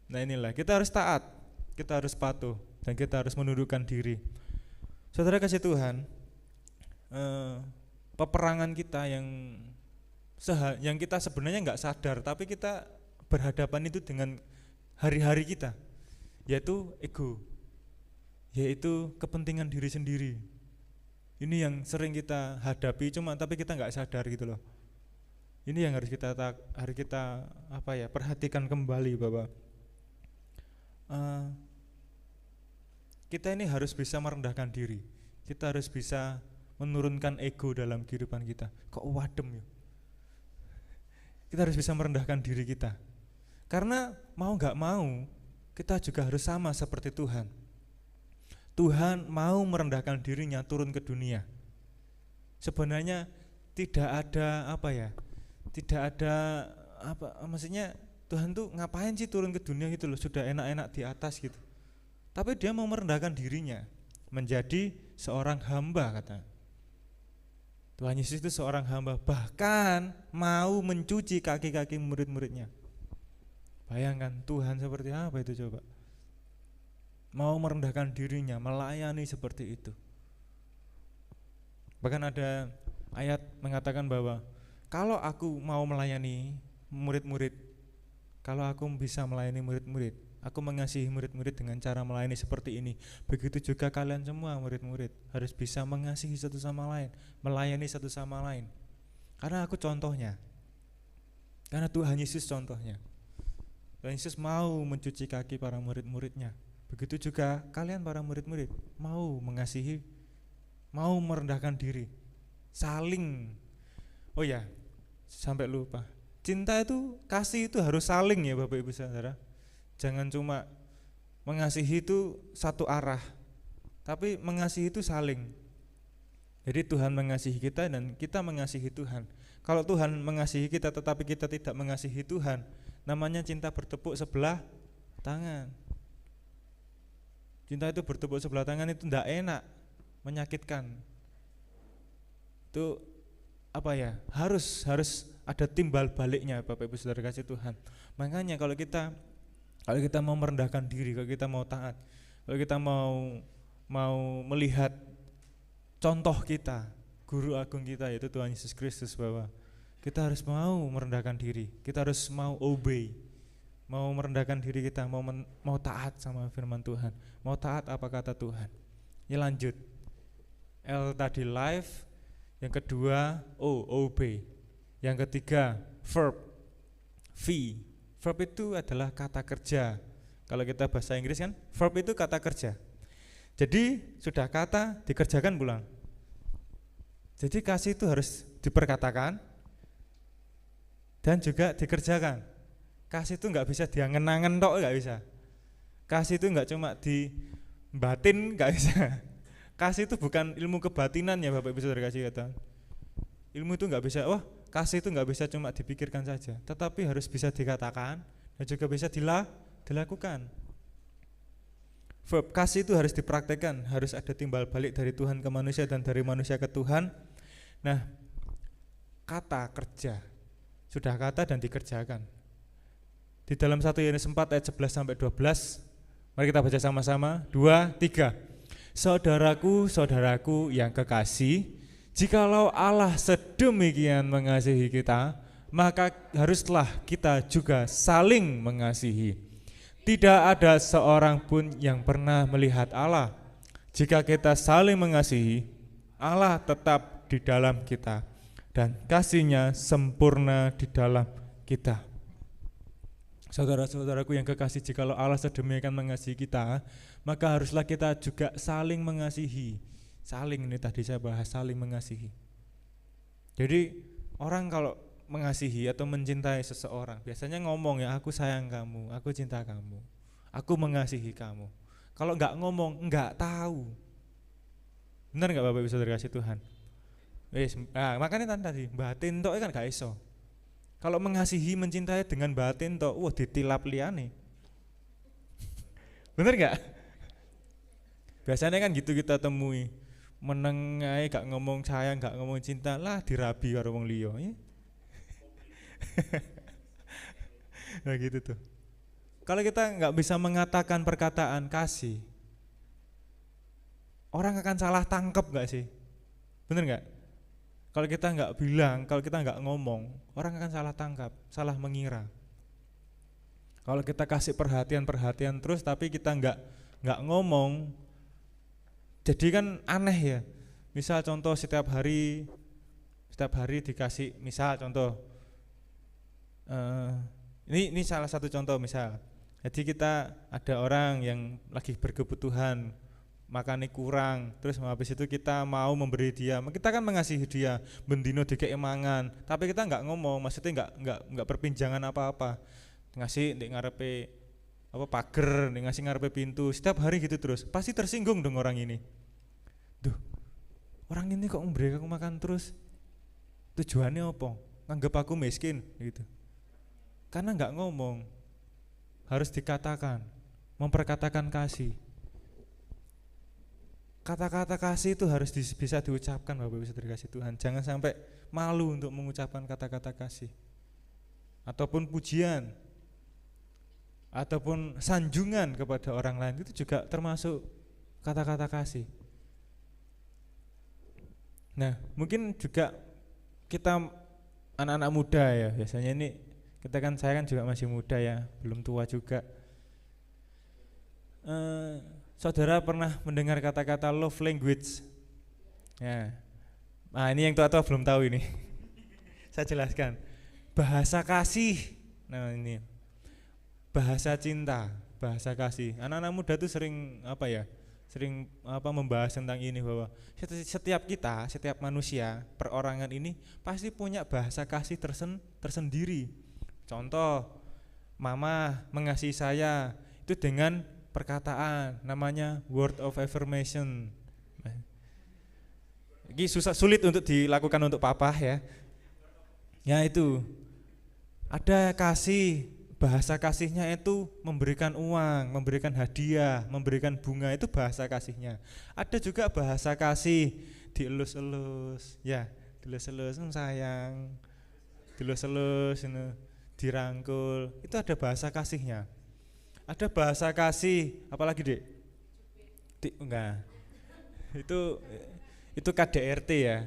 Nah inilah, kita harus taat, kita harus patuh, dan kita harus menundukkan diri. Saudara kasih Tuhan, peperangan kita yang kita sebenarnya nggak sadar, tapi kita berhadapan itu dengan hari-hari kita, yaitu ego, yaitu kepentingan diri sendiri. Ini yang sering kita hadapi, tapi kita nggak sadar gitu loh. Ini yang harus kita perhatikan kembali, bahwa kita ini harus bisa merendahkan diri. Kita harus bisa menurunkan ego dalam kehidupan kita. Kok wadem ya? Kita harus bisa merendahkan diri kita. Karena mau gak mau, kita juga harus sama seperti Tuhan. Tuhan mau merendahkan dirinya turun ke dunia. Sebenarnya maksudnya Tuhan tuh ngapain sih turun ke dunia gitu loh, sudah enak-enak di atas gitu. Tapi dia mau merendahkan dirinya menjadi seorang hamba, kata Tuhan Yesus itu seorang hamba, bahkan mau mencuci kaki-kaki murid-muridnya. Bayangkan Tuhan seperti apa itu coba. Mau merendahkan dirinya, melayani seperti itu. Bahkan ada ayat mengatakan bahwa kalau aku mau melayani murid-murid, kalau aku bisa melayani murid-murid, aku mengasihi murid-murid dengan cara melayani seperti ini, begitu juga kalian semua murid-murid harus bisa mengasihi satu sama lain, melayani satu sama lain. Karena aku contohnya, karena Tuhan Yesus contohnya. Tuhan Yesus mau mencuci kaki para murid-muridnya. Begitu juga kalian para murid-murid mau mengasihi, mau merendahkan diri, saling. Oh ya, sampai lupa. Cinta itu, kasih itu harus saling ya Bapak Ibu Saudara. Jangan cuma mengasihi itu satu arah, tapi mengasihi itu saling. Jadi Tuhan mengasihi kita dan kita mengasihi Tuhan. Kalau Tuhan mengasihi kita tetapi kita tidak mengasihi Tuhan, namanya cinta bertepuk sebelah tangan. Cinta itu bertepuk sebelah tangan itu tidak enak, menyakitkan. Itu harus ada timbal baliknya Bapak Ibu Saudara kasih Tuhan. Makanya kalau kita mau merendahkan diri, kalau kita mau taat, kalau kita mau melihat contoh kita, guru agung kita yaitu Tuhan Yesus Kristus, bahwa kita harus mau merendahkan diri, kita harus mau obey, mau merendahkan diri kita, mau taat sama firman Tuhan, mau taat apa kata Tuhan. Ini lanjut, L tadi life, yang kedua obey, yang ketiga verb, V. Verb itu adalah kata kerja. Kalau kita bahasa Inggris kan, verb itu kata kerja. Jadi sudah kata dikerjakan pulang. Jadi kasih itu harus diperkatakan dan juga dikerjakan. Kasih itu nggak bisa diangen-angen tok, nggak bisa. Kasih itu nggak cuma di batin, nggak bisa. Kasih itu bukan ilmu kebatinan ya Bapak Ibu Saudara kasih kata. Ilmu itu nggak bisa, kasih itu nggak bisa cuma dipikirkan saja, tetapi harus bisa dikatakan dan juga bisa dilakukan. Verb kasih itu harus dipraktekkan, harus ada timbal balik dari Tuhan ke manusia dan dari manusia ke Tuhan. Nah, kata kerja, sudah kata dan dikerjakan. Di dalam 1 Yohanes 4 ayat 11 sampai 12, mari kita baca sama-sama, 2, 3. Saudaraku yang kekasih, jikalau Allah sedemikian mengasihi kita, maka haruslah kita juga saling mengasihi. Tidak ada seorang pun yang pernah melihat Allah. Jika kita saling mengasihi, Allah tetap di dalam kita dan kasih-Nya sempurna di dalam kita. Saudara-saudaraku yang kekasih, jikalau Allah sedemikian mengasihi kita, maka haruslah kita juga saling mengasihi. Saling, ini tadi saya bahas saling mengasihi. Jadi orang kalau mengasihi atau mencintai seseorang biasanya ngomong ya, aku sayang kamu, aku cinta kamu, aku mengasihi kamu. Kalau nggak ngomong nggak tahu. Benar nggak Bapak Ibu Saudara kasih Tuhan? Makanya tadi batin tok kan gak iso. Kalau mengasihi mencintai dengan batin tok, wah ditilap liane. Bener nggak? Biasanya kan gitu kita temui, meneng ae gak ngomong sayang, gak ngomong cinta, lah dirabi karo wong liya. Nah gitu tuh. Kalau kita nggak bisa mengatakan perkataan kasih, orang akan salah tangkap nggak sih? Bener nggak? Kalau kita nggak bilang, kalau kita nggak ngomong, orang akan salah tangkap, salah mengira. Kalau kita kasih perhatian terus, tapi kita nggak ngomong, jadi kan aneh ya. Misal contoh setiap hari dikasih, misal contoh, ini salah satu contoh misal. Jadi kita ada orang yang lagi berkebutuhan, makannya kurang, terus habis itu kita mau memberi dia, kita kan mengasihi dia, bendino dikei mangan, tapi kita nggak ngomong, maksudnya nggak perpinjangan apa-apa, ngasih di ngarepe apa pager, ngasih ngarepe pintu, setiap hari gitu terus, pasti tersinggung dong orang ini. Duh, orang ini kok memberi aku makan terus, tujuannya apa? Nganggep aku miskin gitu. Karena nggak ngomong. Harus dikatakan, memperkatakan kasih. Kata-kata kasih itu harus bisa diucapkan Bapak Ibu Saudara kasih Tuhan. Jangan sampai malu untuk mengucapkan kata-kata kasih, ataupun pujian, ataupun sanjungan kepada orang lain, itu juga termasuk kata-kata kasih. Nah, mungkin juga kita anak-anak muda ya, biasanya ini saya kan juga masih muda ya, belum tua juga. Saudara pernah mendengar kata-kata love language? Ya. Nah, ini yang tua-tua belum tahu ini. Saya jelaskan. Bahasa kasih. Nah, ini. Bahasa cinta, bahasa kasih. Anak-anak muda tuh sering membahas tentang ini, bahwa setiap manusia, perorangan ini pasti punya bahasa kasih tersendiri. Contoh, mama mengasihi saya itu dengan perkataan, namanya word of affirmation. Ini sulit untuk dilakukan untuk papa ya. Ya itu, ada kasih, bahasa kasihnya itu memberikan uang, memberikan hadiah, memberikan bunga, itu bahasa kasihnya. Ada juga bahasa kasih dielus-elus, ya dielus-elus sayang, dielus-elus dirangkul, itu ada bahasa kasihnya. Ada bahasa kasih, apalagi Dek? Enggak. Itu KDRT ya.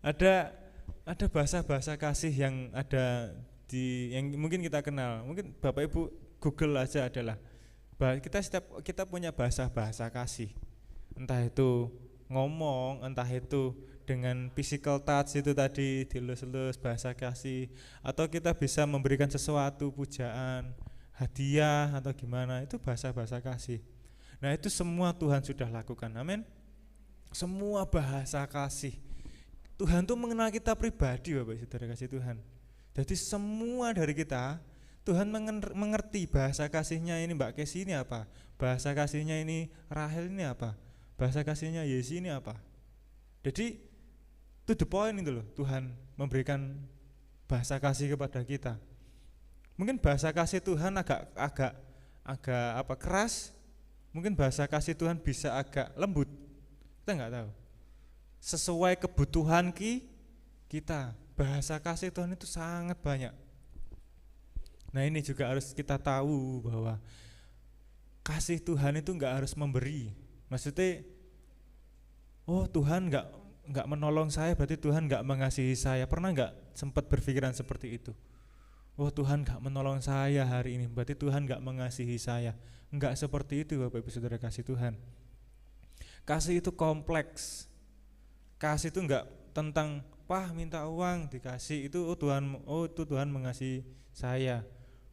Ada bahasa-bahasa kasih yang ada yang mungkin kita kenal. Mungkin Bapak Ibu Google aja adalah kita punya bahasa kasih. Entah itu ngomong, entah itu dengan physical touch itu tadi, dilus-lus, bahasa kasih, atau kita bisa memberikan sesuatu, pujaan, hadiah atau gimana, itu bahasa-bahasa kasih. Nah, itu semua Tuhan sudah lakukan. Amin. Semua bahasa kasih. Tuhan tuh mengenal kita pribadi, Bapak Saudara kasih Tuhan. Jadi semua dari kita, Tuhan mengerti bahasa kasihnya ini Mbak Kesi ini apa, bahasa kasihnya ini Rahel ini apa, bahasa kasihnya Yesi ini apa. Jadi to the point itu loh, Tuhan memberikan bahasa kasih kepada kita. Mungkin bahasa kasih Tuhan agak keras, mungkin bahasa kasih Tuhan bisa agak lembut, kita nggak tahu. Sesuai kebutuhan kita, bahasa kasih Tuhan itu sangat banyak. Nah, ini juga harus kita tahu bahwa kasih Tuhan itu nggak harus memberi. Maksudnya, oh Tuhan nggak menolong saya, berarti Tuhan nggak mengasihi saya. Pernah nggak sempat berpikiran seperti itu? Oh Tuhan nggak menolong saya hari ini, berarti Tuhan nggak mengasihi saya. Nggak seperti itu Bapak Ibu Saudara kasih Tuhan. Kasih itu kompleks. Kasih itu nggak tentang minta uang dikasih, itu Tuhan mengasihi saya.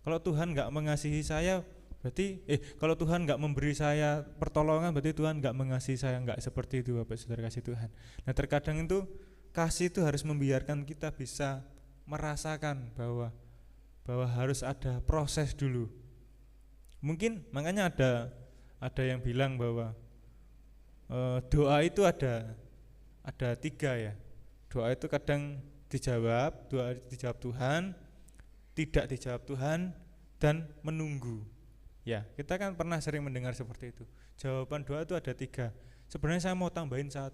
Kalau Tuhan nggak mengasihi saya, berarti kalau Tuhan nggak memberi saya pertolongan, berarti Tuhan nggak mengasihi saya. Nggak seperti itu Bapak Saudara kasih Tuhan. Nah, terkadang itu kasih itu harus membiarkan kita bisa merasakan bahwa harus ada proses dulu. Mungkin makanya ada yang bilang bahwa doa itu ada 3 ya. Doa itu kadang dijawab, doa dijawab Tuhan, tidak dijawab Tuhan, dan menunggu. Ya, kita kan pernah sering mendengar seperti itu. Jawaban doa itu ada 3. Sebenarnya saya mau tambahin 1.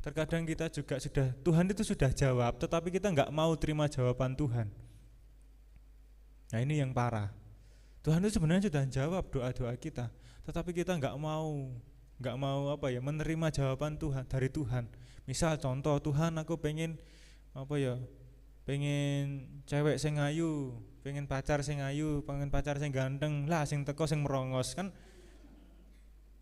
Terkadang kita juga Tuhan itu sudah jawab, tetapi kita nggak mau terima jawaban Tuhan. Nah ini yang parah. Tuhan itu sebenarnya sudah jawab doa-doa kita, tetapi kita nggak mau menerima jawaban Tuhan dari Tuhan. Misal contoh, Tuhan aku pengen cewek sing ayu, pengen pacar sing ayu, pengen pacar sing ganteng, lah sing teko sing merongos kan.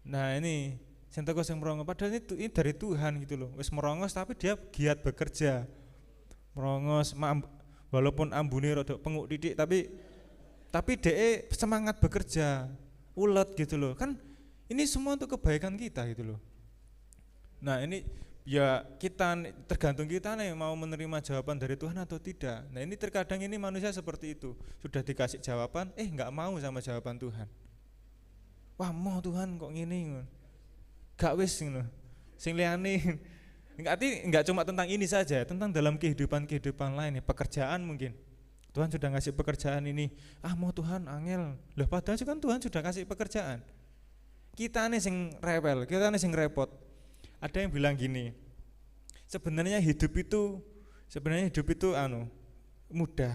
Nah ini sing teko sing merongos, padahal ini dari Tuhan gitu loh. Wis merongos tapi dia giat bekerja. Merongos walaupun ambune rada penguk titik tapi DE semangat bekerja, ulet gitu loh. Kan ini semua untuk kebaikan kita gitu loh. Nah ini ya kita tergantung kita nih mau menerima jawaban dari Tuhan atau tidak. Nah ini terkadang ini manusia seperti itu, sudah dikasih jawaban nggak mau sama jawaban Tuhan. Wah mau Tuhan kok gini, gak wis gitu. Sing liyane enggak cuma tentang ini saja, tentang dalam kehidupan lain, pekerjaan mungkin. Tuhan sudah ngasih pekerjaan ini, mau Tuhan angel. Lah padahal kan Tuhan sudah kasih pekerjaan. Kita nih sing rewel, kita nih sing repot. Ada yang bilang gini, sebenarnya hidup itu mudah.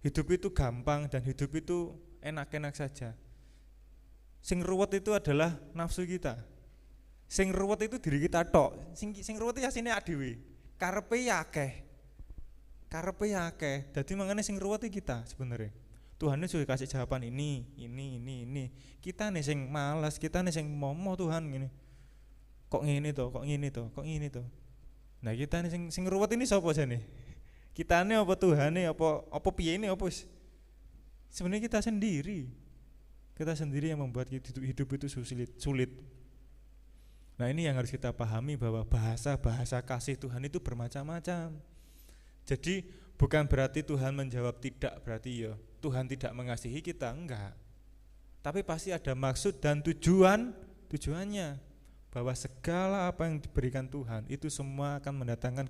Hidup itu gampang dan hidup itu enak-enak saja. Sing ruwet itu adalah nafsu kita. Sing ruwet itu diri kita tok. Sing ruwet itu asine dhewe. Karepe akeh. Dadi mangane sing ruwet iki kita sebenarnya. Tuhan ini sudah kasih jawaban ini. Kita nih sing malas, kita nih sing momo Tuhan gini. Kok ngene to? Nah, kita nih sing ruwet ini sapa jane? Kitane apa Tuhane apa piyene apa wis? Sebenarnya kita sendiri. Kita sendiri yang membuat hidup itu sulit. Nah, ini yang harus kita pahami bahwa bahasa kasih Tuhan itu bermacam-macam. Jadi bukan berarti Tuhan menjawab tidak, berarti ya Tuhan tidak mengasihi kita, enggak. Tapi pasti ada maksud dan tujuannya, bahwa segala apa yang diberikan Tuhan itu semua akan mendatangkan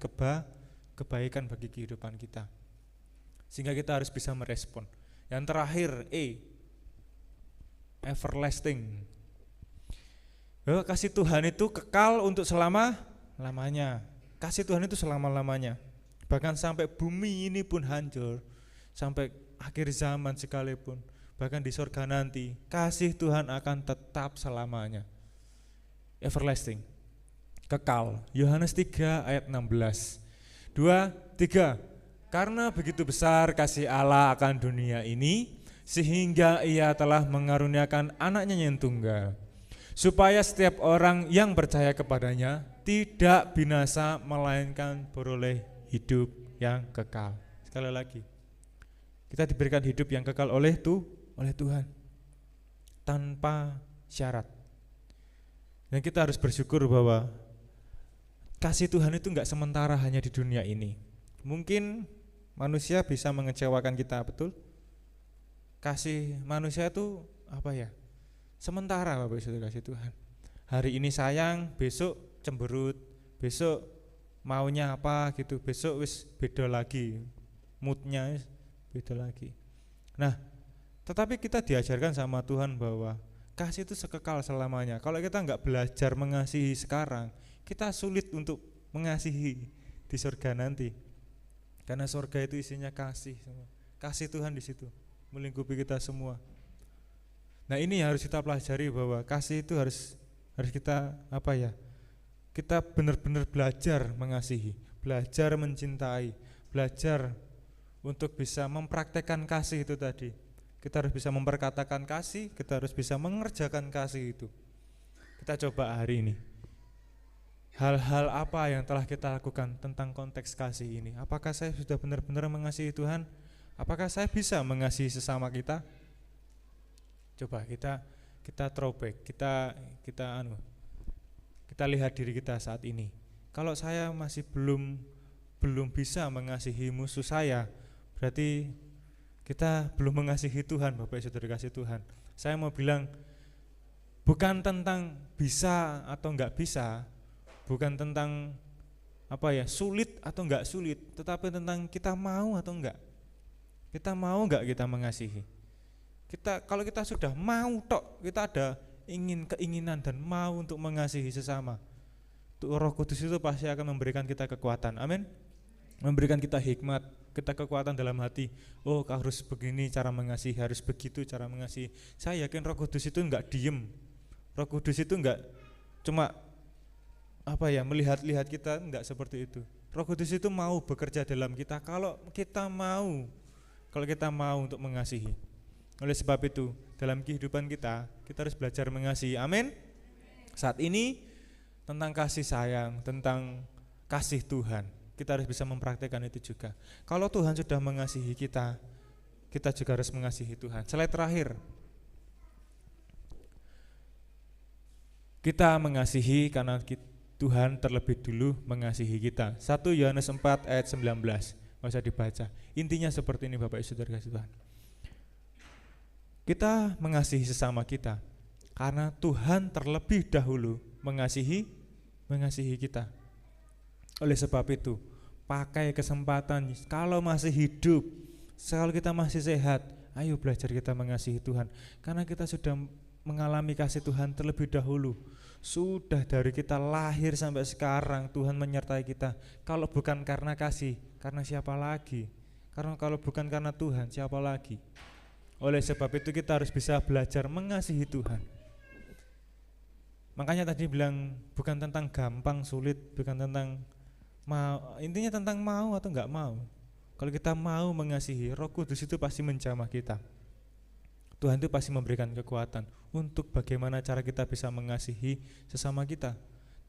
kebaikan bagi kehidupan kita. Sehingga kita harus bisa merespon. Yang terakhir, everlasting. Bahwa kasih Tuhan itu kekal untuk selama-lamanya. Kasih Tuhan itu selama-lamanya. Bahkan sampai bumi ini pun hancur, sampai akhir zaman sekalipun, bahkan di surga nanti, kasih Tuhan akan tetap selamanya. Everlasting, kekal. Yohanes 3 ayat 16. 2, 3. Karena begitu besar kasih Allah akan dunia ini, sehingga Ia telah mengaruniakan anaknya yang tunggal, supaya setiap orang yang percaya kepadanya tidak binasa, melainkan beroleh hidup yang kekal. Sekali lagi, kita diberikan hidup yang kekal oleh Tuhan tanpa syarat. Dan kita harus bersyukur bahwa kasih Tuhan itu enggak sementara hanya di dunia ini. Mungkin manusia bisa mengecewakan kita, betul? Kasih manusia itu sementara Bapak Ibu kasih Tuhan. Hari ini sayang, besok cemberut, besok maunya apa gitu, besok wis beda lagi, moodnya beda lagi. Nah, tetapi kita diajarkan sama Tuhan bahwa kasih itu sekekal selamanya. Kalau kita enggak belajar mengasihi sekarang, kita sulit untuk mengasihi di surga nanti. Karena surga itu isinya kasih, kasih Tuhan di situ melingkupi kita semua. Nah, ini harus kita pelajari bahwa kasih itu harus kita kita benar-benar belajar mengasihi, belajar mencintai, belajar untuk bisa mempraktekkan kasih itu tadi. Kita harus bisa memperkatakan kasih, kita harus bisa mengerjakan kasih itu. Kita coba hari ini. Hal-hal apa yang telah kita lakukan tentang konteks kasih ini? Apakah saya sudah benar-benar mengasihi Tuhan? Apakah saya bisa mengasihi sesama kita? Coba kita throwback, kita lihat diri kita saat ini. Kalau saya masih belum bisa mengasihi musuh saya, berarti kita belum mengasihi Tuhan, Bapak Ibu Saudara kasih Tuhan. Saya mau bilang, bukan tentang bisa atau enggak bisa, bukan tentang sulit atau enggak sulit, tetapi tentang kita mau atau enggak. Kita mau enggak kita mengasihi? Kalau kita sudah mau kita ada keinginan dan mau untuk mengasihi sesama, Roh Kudus itu pasti akan memberikan kita kekuatan. Amin. Memberikan kita hikmat, kita kekuatan dalam hati. Oh, harus begini cara mengasihi, harus begitu cara mengasihi. Saya yakin Roh Kudus itu enggak diem. Roh Kudus itu enggak cuma melihat-lihat kita, enggak seperti itu. Roh Kudus itu mau bekerja dalam kita kalau kita mau untuk mengasihi. Oleh sebab itu, dalam kehidupan kita harus belajar mengasihi. Amin. Saat ini tentang kasih sayang, tentang kasih Tuhan, kita harus bisa mempraktikkan itu juga. Kalau Tuhan sudah mengasihi kita juga harus mengasihi Tuhan. Slide terakhir. Kita mengasihi karena Tuhan terlebih dulu mengasihi kita. 1 Yohanes 4 ayat 19. Nggak usah dibaca. Intinya seperti ini Bapak Ibu Saudara kasih Tuhan. Kita mengasihi sesama kita karena Tuhan terlebih dahulu mengasihi kita. Oleh sebab itu, pakai kesempatan kalau masih hidup, kalau kita masih sehat, ayo belajar kita mengasihi Tuhan. Karena kita sudah mengalami kasih Tuhan terlebih dahulu. Sudah dari kita lahir sampai sekarang Tuhan menyertai kita. Kalau bukan karena kasih, karena siapa lagi? Karena kalau bukan karena Tuhan, siapa lagi? Oleh sebab itu kita harus bisa belajar mengasihi Tuhan. Makanya tadi bilang bukan tentang gampang sulit, bukan tentang mau, intinya tentang mau atau enggak mau. Kalau kita mau mengasihi, Roh Kudus itu pasti menjamah kita. Tuhan itu pasti memberikan kekuatan untuk bagaimana cara kita bisa mengasihi sesama kita,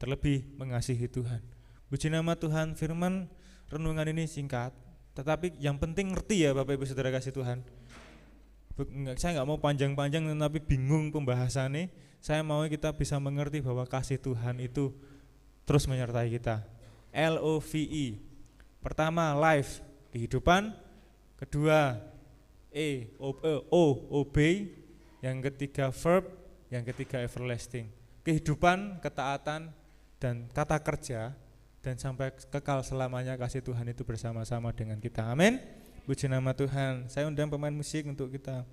terlebih mengasihi Tuhan. Puji nama Tuhan. Firman renungan ini singkat, tetapi yang penting ngerti ya Bapak Ibu Saudara kasih Tuhan. Saya nggak mau panjang-panjang tetapi bingung pembahasannya. Saya mau kita bisa mengerti bahwa kasih Tuhan itu terus menyertai kita. LOVE. Pertama life, kehidupan. Kedua obey. Yang ketiga verb. Yang ketiga everlasting. Kehidupan, ketaatan, dan kata kerja, dan sampai kekal selamanya kasih Tuhan itu bersama-sama dengan kita. Amin. Puji nama Tuhan. Saya undang pemain musik untuk kita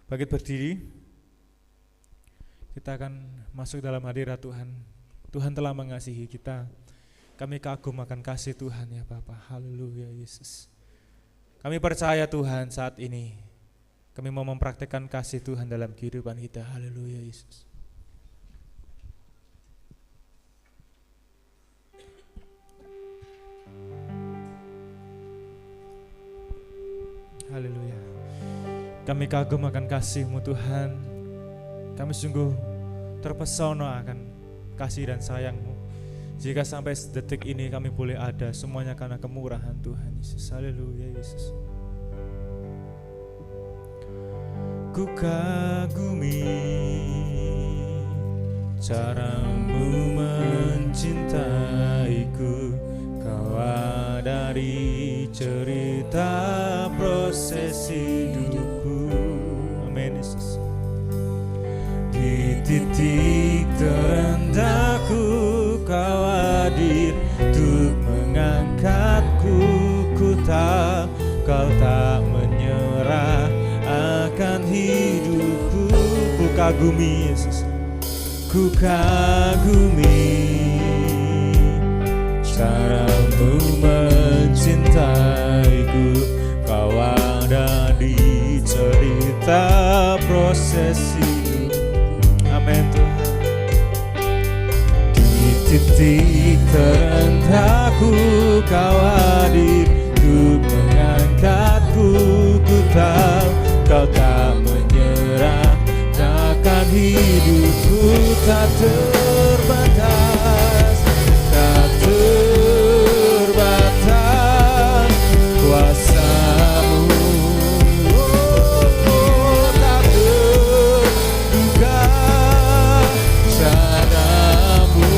bangkit berdiri. Kita akan masuk dalam hadirat Tuhan. Tuhan telah mengasihi kita. Kami kagum akan kasih Tuhan ya Bapa. Haleluya Yesus. Kami percaya Tuhan saat ini kami mau mempraktikkan kasih Tuhan dalam kehidupan kita. Haleluya Yesus. Haleluya. Kami kagum akan kasih-Mu Tuhan. Kami sungguh terpesona akan kasih dan sayang-Mu. Jika sampai detik ini kami boleh ada, semuanya karena kemurahan Tuhan Yesus. Haleluya Yesus. Ku kagumi cara-Mu mencintaiku. Kau dari cerita proses hidupku. Amin Yesus. Di titik terendahku Kau hadir untuk mengangkatku. Ku tahu Kau tak menyerah akan hidupku. Ku kagumi Yesus. Ku kagumi cara-Mu mencintaiku. Kau ada di cerita proses hidup. Amin Tuhan. Di titik terendahku Kau hadir untuk mengangkatku. Ku tahu Kau tak menyerah akan hidupku. Tak terbatas, tak terbatas kuasa-Mu. Tak terduga cara-Mu.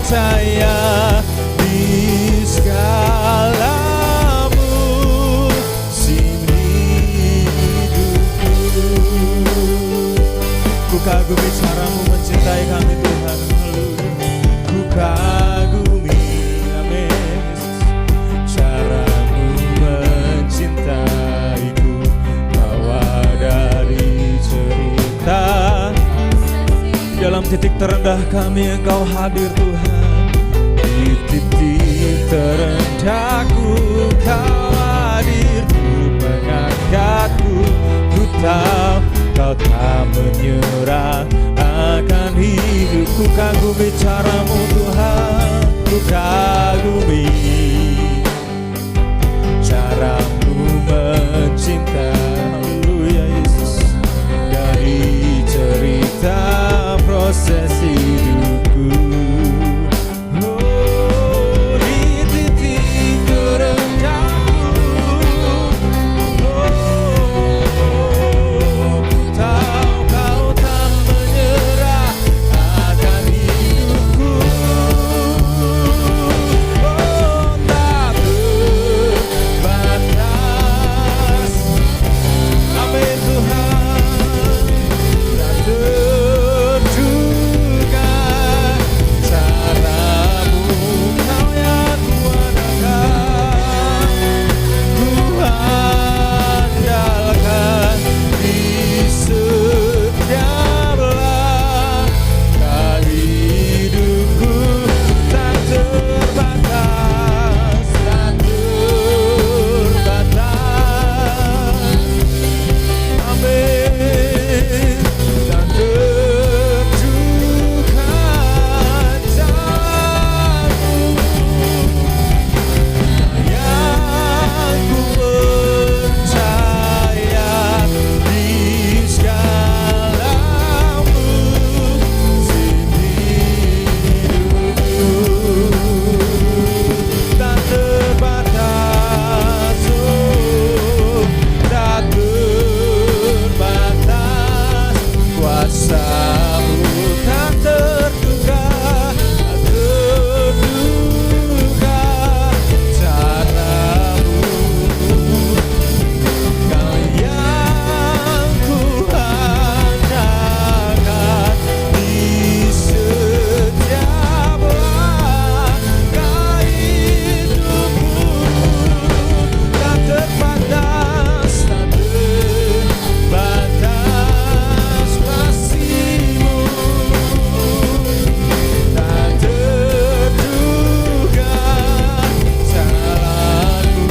percaya di segala musim hidupku. Ku kagumi caramu mencintai kami Tuhan. Ku kagumi, amin, caramu mencintaiku. Bawa dari cerita dalam titik terendah kami Engkau hadir Tuhan. Di titik terendahku Kau hadir, Ku mengangkatku. Ku tahu Kau tak menyerah akan hidupku. Kagumi caramu Tuhan, ku kagumi caramu mencintai. Haleluya Yesus. Dari cerita proses hidupku, oh, di titik terendahku, oh, ku tahu Kau tak menyerah akan hidupku. Oh, tak terbatas, amin Tuhan, tak terduga caramu Kau yang kuandalkan. Ku andalkan di setiap langkah hidupku. Tak terbatas, tak terbatas, amin, tak terduga caramu yang ku percaya di segala musim hidupku. Tak terbatas, oh, tak terbatas, kuasa-Mu tak terduga, tak terduga caramu. Kau yang ku andalkan di setiap langkah hidupku. Tak terbatas, tak terbatas kasih-Mu, tak terduga caramu.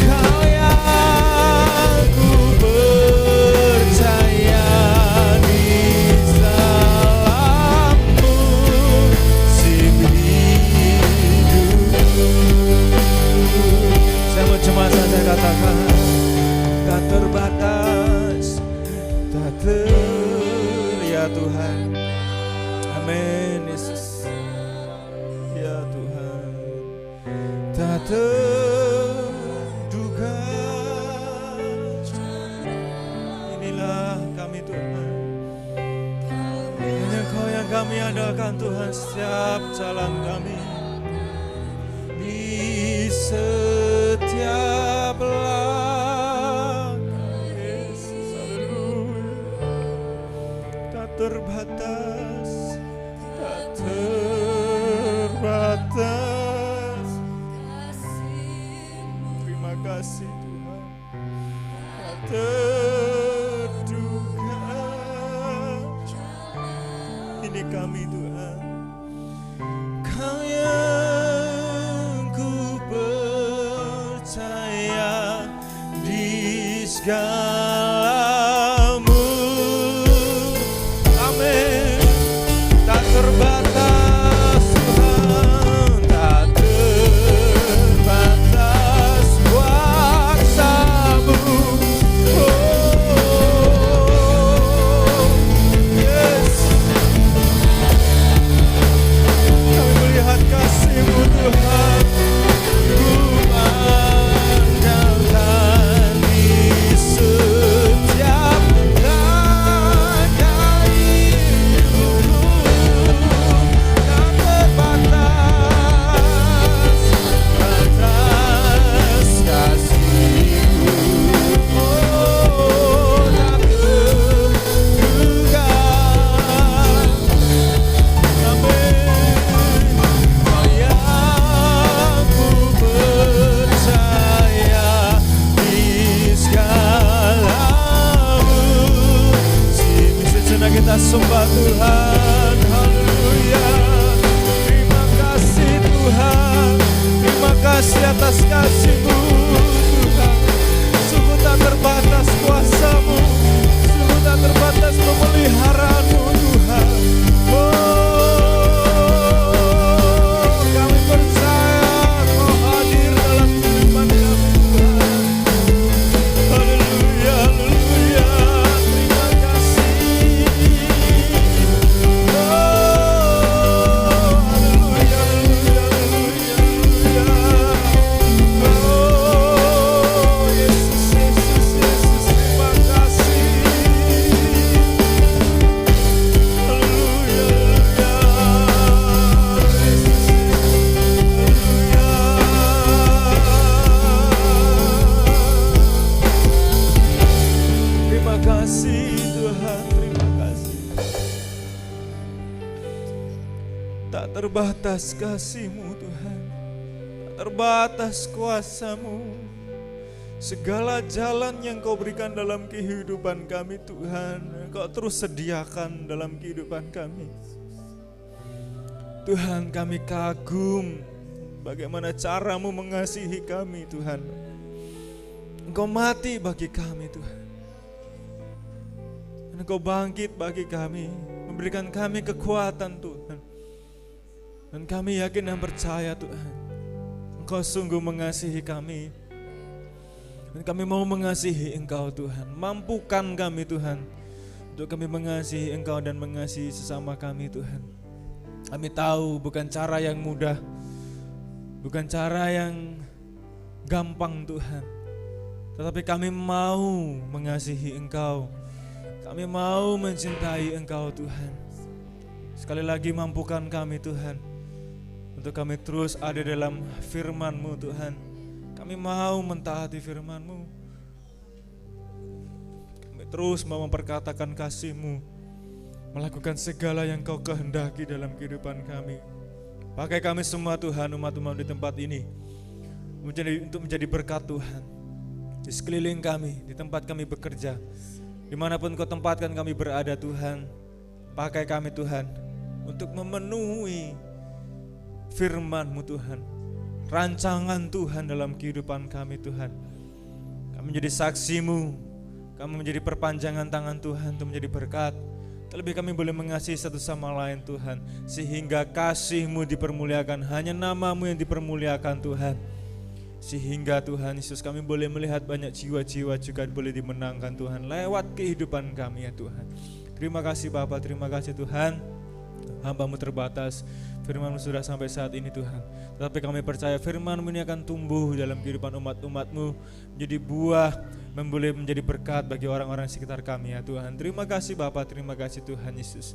Kau yang ku percaya di dalam musim hidupku. Saya mau cuma saja katakan, tak terbatas, tak ya Tuhan, amin Yesus, ya Tuhan, tak terduga. Inilah kami Tuhan, hanya Kau yang kami andalkan Tuhan setiap jalan kami, di setiap langkah Yesus. Haleluya. Tak terbatas, tak terbatas. Terima kasih Tuhan, tak terduga. Ini kami Tuhan, Kau yang ku percaya di segalamu, amin. Tak terbatas Tuhan, tak terbatas kuasa-Mu. Oh, yes. terbatas kasih-Mu Tuhan, tak terbatas kuasa-Mu. Segala jalan yang Kau berikan dalam kehidupan kami Tuhan, Kau terus sediakan dalam kehidupan kami. Tuhan, kami kagum bagaimana cara-Mu mengasihi kami Tuhan. Engkau mati bagi kami Tuhan, Engkau bangkit bagi kami, memberikan kami kekuatan Tuhan. Dan kami yakin dan percaya Tuhan, Engkau sungguh mengasihi kami. Dan kami mau mengasihi Engkau Tuhan. Mampukan kami Tuhan untuk kami mengasihi Engkau dan mengasihi sesama kami Tuhan. Kami tahu bukan cara yang mudah, bukan cara yang gampang Tuhan, tetapi kami mau mengasihi Engkau. Kami mau mencintai Engkau Tuhan. Sekali lagi mampukan kami Tuhan, untuk kami terus ada dalam firman-Mu Tuhan. Kami mau mentaati firman-Mu. Kami terus mau memperkatakan kasih-Mu, melakukan segala yang Kau kehendaki dalam kehidupan kami. Pakai kami semua Tuhan, umat-umat di tempat ini, untuk menjadi berkat Tuhan. Di sekeliling kami, di tempat kami bekerja, dimanapun Kau tempatkan kami berada Tuhan. Pakai kami Tuhan, untuk memenuhi firman-Mu Tuhan, rancangan Tuhan dalam kehidupan kami Tuhan. Kami menjadi saksi-Mu, kami menjadi perpanjangan tangan Tuhan untuk menjadi berkat. Terlebih kami boleh mengasihi satu sama lain Tuhan, sehingga kasih-Mu dipermuliakan, hanya nama-Mu yang dipermuliakan Tuhan. Sehingga Tuhan Yesus kami boleh melihat banyak jiwa-jiwa juga boleh dimenangkan Tuhan lewat kehidupan kami ya Tuhan. Terima kasih Bapa, terima kasih Tuhan. Hamba-Mu terbatas, firman-Mu sudah sampai saat ini Tuhan. Tetapi kami percaya firman-Mu ini akan tumbuh dalam kehidupan umat-umat-Mu, menjadi buah, boleh menjadi berkat bagi orang-orang sekitar kami ya Tuhan. Terima kasih Bapa, terima kasih Tuhan Yesus.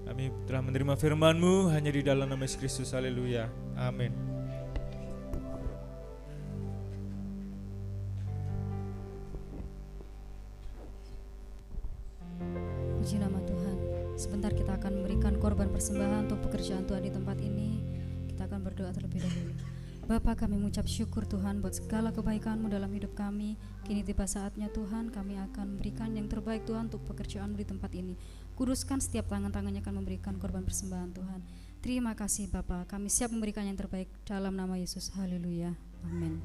Kami telah menerima firman-Mu hanya di dalam nama Yesus Kristus. Haleluya. Amin. Puji nama Tuhan. Sebentar kita akan memberikan korban persembahan untuk pekerjaan Tuhan di tempat ini. Kita akan berdoa terlebih dahulu. Bapa, kami mengucap syukur Tuhan buat segala kebaikan-Mu dalam hidup kami. Kini tiba saatnya Tuhan, kami akan memberikan yang terbaik Tuhan untuk pekerjaan-Mu di tempat ini. Kuduskan setiap tangan-tangannya akan memberikan korban persembahan Tuhan. Terima kasih Bapa, kami siap memberikan yang terbaik dalam nama Yesus. Haleluya. Amin.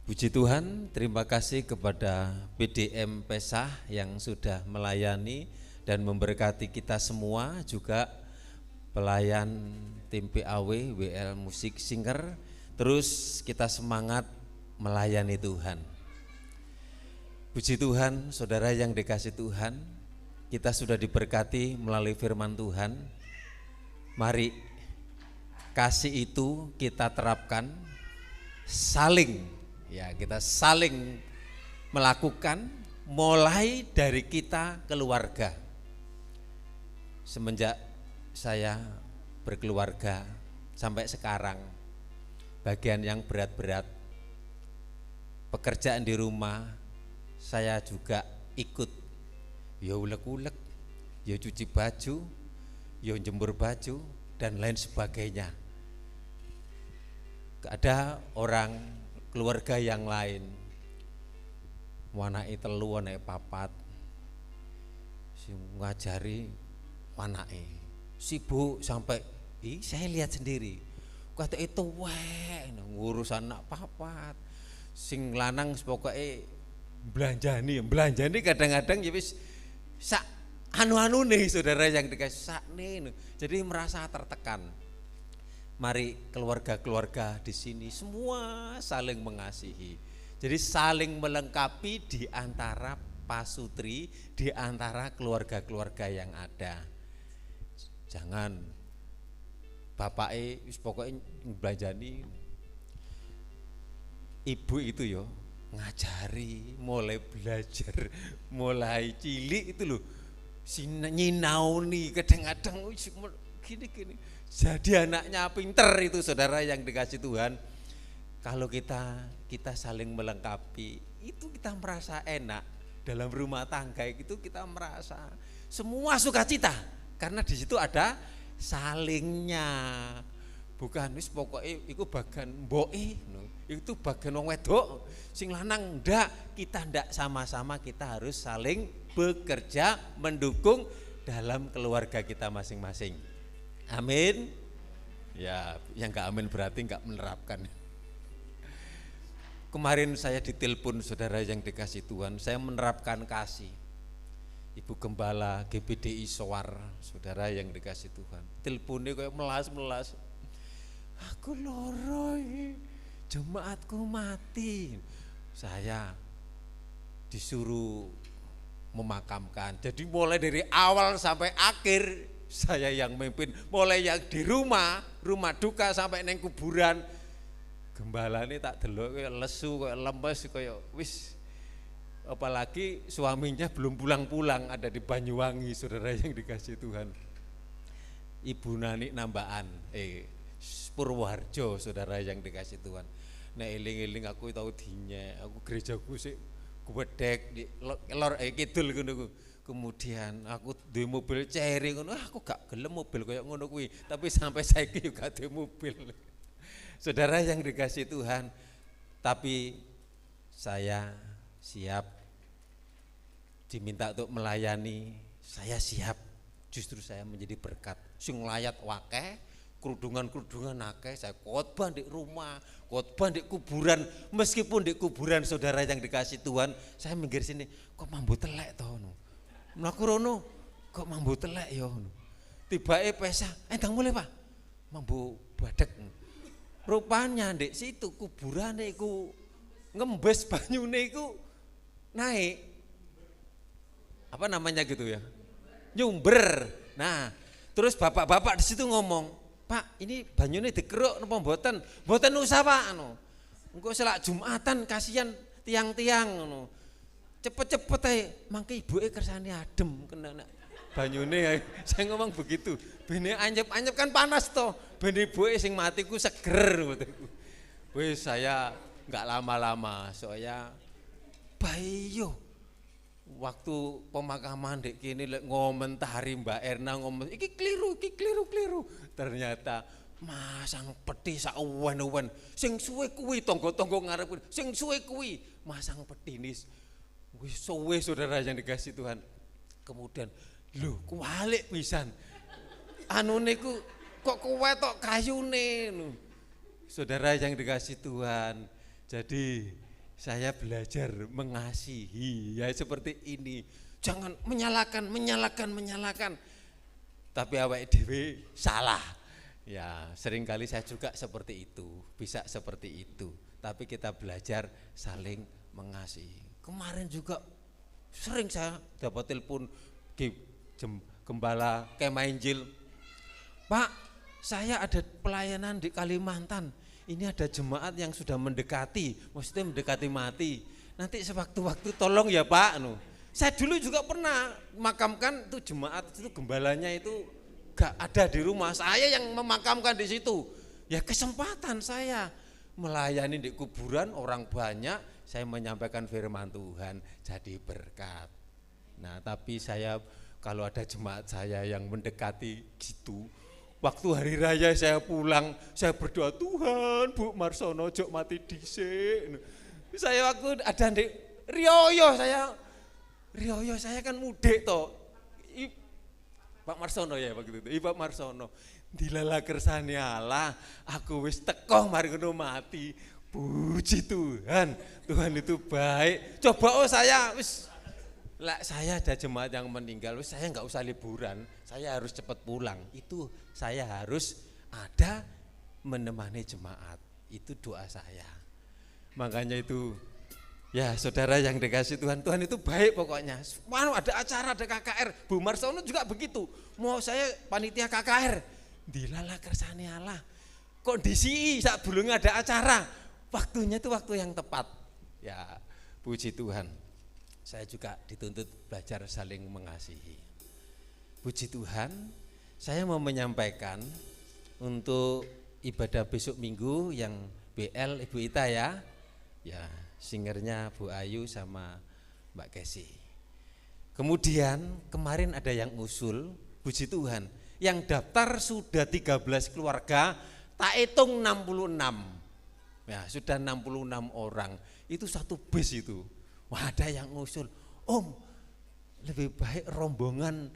Puji Tuhan, terima kasih kepada PDM Pesah yang sudah melayani dan memberkati kita semua, juga pelayan tim PAW, WL Music Singer. Terus kita semangat melayani Tuhan. Puji Tuhan, saudara yang dikasih Tuhan, kita sudah diberkati melalui firman Tuhan. Mari kasih itu kita terapkan, saling, ya kita saling melakukan, mulai dari kita keluarga. Semenjak saya berkeluarga sampai sekarang, bagian yang berat-berat, pekerjaan di rumah, saya juga ikut, ya ulek-ulek, ya cuci baju, ya jemur baju, dan lain sebagainya. Ada orang keluarga yang lain, wanake telu, wanake papat, sing ngajari wanake sibuk sampai, saya lihat sendiri, kata itu ngurus anak papat, sing lanang pokoknya belanjani kadang-kadang ya wis sak anu nih saudara yang dikasih sak nih, jadi merasa tertekan. Mari keluarga-keluarga di sini semua saling mengasihi, jadi saling melengkapi di antara pasutri, di antara keluarga-keluarga yang ada. Jangan bapake wis pokoknya belanjani, ibu itu yo ngajari, mulai belajar, mulai cilik itu loh, nyinauni kadang-kadang gini. Jadi anaknya pinter itu saudara yang dikasih Tuhan. Kalau kita saling melengkapi, itu kita merasa enak dalam rumah tangga, itu kita merasa semua sukacita karena di situ ada salingnya. Bukan wis pokoknya iku bagian mboke, itu bagian wong wedok, sing lanang ndak, kita ndak, sama-sama kita harus saling bekerja mendukung dalam keluarga kita masing-masing. Amin. Ya, yang enggak amin berarti enggak menerapkan. Kemarin saya ditelepon saudara yang dikasih Tuhan, saya menerapkan kasih. Ibu Gembala GBDI Soar, saudara yang dikasih Tuhan, teleponnya kayak melas-melas. Aku loro, jemaatku mati. Saya disuruh memakamkan. Jadi mulai dari awal sampai akhir saya yang memimpin, mulai yang di rumah duka sampai neng kuburan. Gembala ini tak delok kayak lesu, kayak lemes, kayak wis. Apalagi suaminya belum pulang-pulang, ada di Banyuwangi, saudara yang dikasih Tuhan. Ibu Nani Nambaan, Purwoharjo, saudara yang dikasih Tuhan. Nah eling-eling aku tahu dinya, aku gerejaku sih kuwedek di lor kidul ngono. Kemudian aku duwe mobil Cherry ngono, aku gak gelem mobil kayak ngono kuwi, tapi sampai saiki juga duwe mobil. Saudara yang dikasih Tuhan, tapi saya siap diminta untuk melayani, saya siap. Justru saya menjadi berkat. Sing layat wakeh, kerudungan akeh, saya khotbah di rumah, khotbah di kuburan. Meskipun di kuburan saudara yang dikasih Tuhan, saya minggir sini, kok mambu telek toh no. Mlaku rono, kok mambu telek ya no. Tibake pesah, endang mulai Pak. Mambu badek. Rupanya ndek situ kuburane iku ngembes banyune iku naik. Apa namanya gitu ya? Nyumber. Nah, terus bapak-bapak di situ ngomong, Pak, ini banyune dikeruk napa mboten? Mboten usah Pak anu. Engko selak Jumatan kasihan tiang-tiang ngono. Cepet-cepet ae mangke ibuke kersane adem kena banyune. Saya ngomong begitu. Bene anyep-anyep kan panas toh. Ben ibuke sing mati ku seger ngoten. Wis saya enggak lama-lama, soalnya bayo waktu pemakaman dek kini ngomentari Mbak Erna ngomong iki keliru. Ternyata masang peti sak uwen-uwen. Sing suwe kuwi tonggo-tonggo ngarep sing suwe kuwi masang peti nis. Wis suwe saudara yang dikasih Tuhan. Kemudian lho kualik pisan. Anune ku kok kuwetok kayune lho. Saudara yang dikasih Tuhan. Jadi saya belajar mengasihi ya seperti ini. Jangan menyalahkan. Tapi awake dhewe salah. Ya, seringkali saya juga seperti itu, bisa seperti itu. Tapi kita belajar saling mengasihi. Kemarin juga sering saya dapat telepon Gembala Kemah Injil, Pak, saya ada pelayanan di Kalimantan, ini ada jemaat yang sudah mendekati, maksudnya mendekati mati, nanti sewaktu-waktu tolong ya Pak. Saya dulu juga pernah makamkan itu jemaat, itu gembalanya itu gak ada di rumah, saya yang memakamkan di situ. Ya kesempatan saya melayani di kuburan orang banyak, saya menyampaikan firman Tuhan, jadi berkat. Nah tapi saya kalau ada jemaat saya yang mendekati gitu, waktu hari raya saya pulang, saya berdoa, Tuhan Bu Marsono jok mati dhisik. Saya waktu ada di Rioyo, saya kan mudik toh. Pak Marsono ya waktu itu, Pak Marsono. Dilala kersane Allah, aku wis teko mari ngono mati. Puji Tuhan, Tuhan itu baik. Coba saya ada jemaat yang meninggal, saya enggak usah liburan, saya harus cepat pulang. Itu saya harus ada menemani jemaat. Itu doa saya. Makanya itu ya saudara yang dikasih Tuhan, Tuhan itu baik pokoknya. Mau ada acara, ada KKR, Bu Marsono juga begitu. Mau saya panitia KKR, dilala kersane Allah. Kondisi saat belum ada acara, waktunya itu waktu yang tepat. Ya, puji Tuhan. Saya juga dituntut belajar saling mengasihi. Puji Tuhan, saya mau menyampaikan untuk ibadah besok Minggu yang BL Ibu Ita ya. Ya, singernya Bu Ayu sama Mbak Kesi. Kemudian kemarin ada yang usul, puji Tuhan, yang daftar sudah 13 keluarga, tak hitung 66. Ya, sudah 66 orang. Itu satu bis itu. Wah, ada yang ngusul, Om, lebih baik rombongan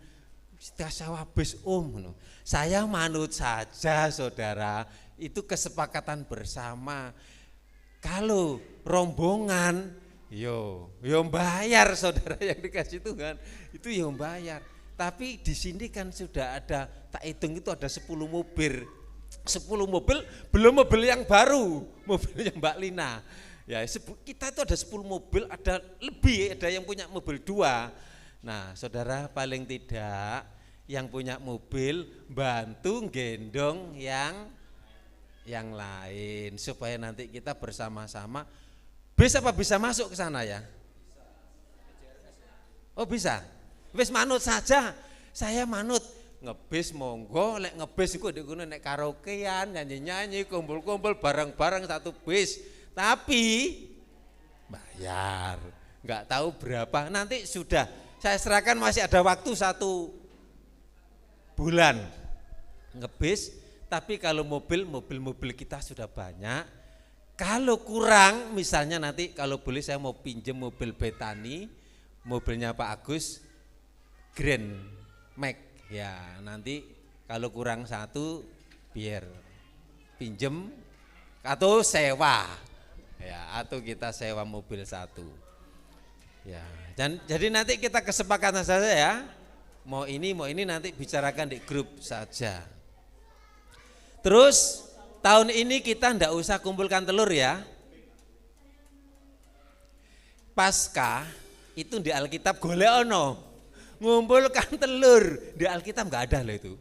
Setiasawa bis Om. Saya manut saja saudara, itu kesepakatan bersama. Kalau rombongan, yo bayar saudara yang dikasih Tuhan, itu yo bayar. Tapi di sini kan sudah ada, tak hitung itu ada 10 mobil. 10 mobil, belum mobil yang baru, mobilnya Mbak Lina. Ya, kita itu ada 10 mobil, ada lebih, ada yang punya mobil 2. Nah, saudara paling tidak yang punya mobil bantu gendong yang lain supaya nanti kita bersama-sama. Bisa apa bisa masuk ke sana ya? Oh bisa. Wis manut saja. Saya manut. Ngebis monggo, lek ngebis iku ndek kono nek karaokean, nyanyi-nyanyi, kumpul-kumpul bareng-bareng satu bis. Tapi bayar. Enggak tahu berapa. Nanti sudah saya serahkan, masih ada waktu 1 bulan ngebis. Tapi kalau mobil kita sudah banyak. Kalau kurang, misalnya nanti kalau boleh saya mau pinjem mobil Betani, mobilnya Pak Agus, Grand Max. Ya nanti kalau kurang 1 biar pinjem atau sewa. Ya, atau kita sewa mobil 1. Ya, dan jadi nanti kita kesepakatan saja ya. Mau ini nanti bicarakan di grup saja. Terus tahun ini kita ndak usah kumpulkan telur ya. Pasca itu di Alkitab golek ono. Ngumpulkan telur di Alkitab enggak ada loh itu.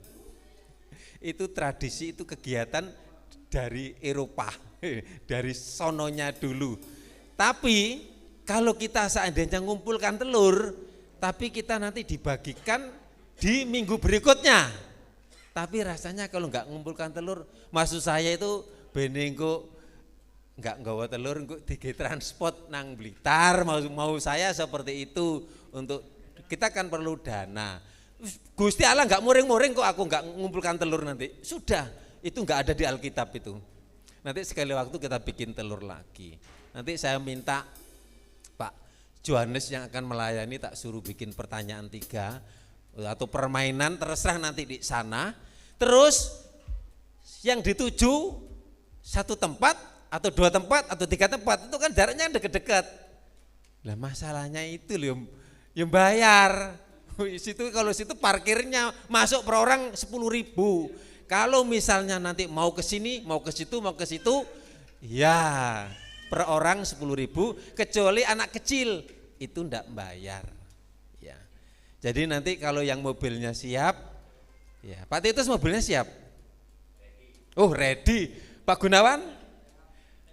Itu tradisi, itu kegiatan dari Eropa, dari sononya dulu. Tapi kalau kita seandainya ngumpulkan telur, tapi kita nanti dibagikan di minggu berikutnya. Tapi rasanya kalau enggak ngumpulkan telur, maksud saya itu benengko enggak nggawa telur engko dige transport nang Blitar, mau saya seperti itu. Untuk kita kan perlu dana. Gusti Allah enggak muring-muring kok aku enggak ngumpulkan telur nanti. Sudah, itu enggak ada di Alkitab itu. Nanti sekali waktu kita bikin telur lagi. Nanti saya minta Pak Johannes yang akan melayani tak suruh bikin pertanyaan 3 atau permainan, terserah nanti di sana. Terus yang dituju 1 tempat atau 2 tempat atau 3 tempat itu kan jaraknya deket-deket. Lah masalahnya itu loh, yang bayar. Kalau situ parkirnya masuk per orang 10.000. Kalau misalnya nanti mau ke sini, mau ke situ, ya per orang 10.000, kecuali anak kecil itu ndak bayar. Ya. Jadi nanti kalau yang mobilnya siap, ya Pak Titus mobilnya siap. Oh ready. Pak Gunawan,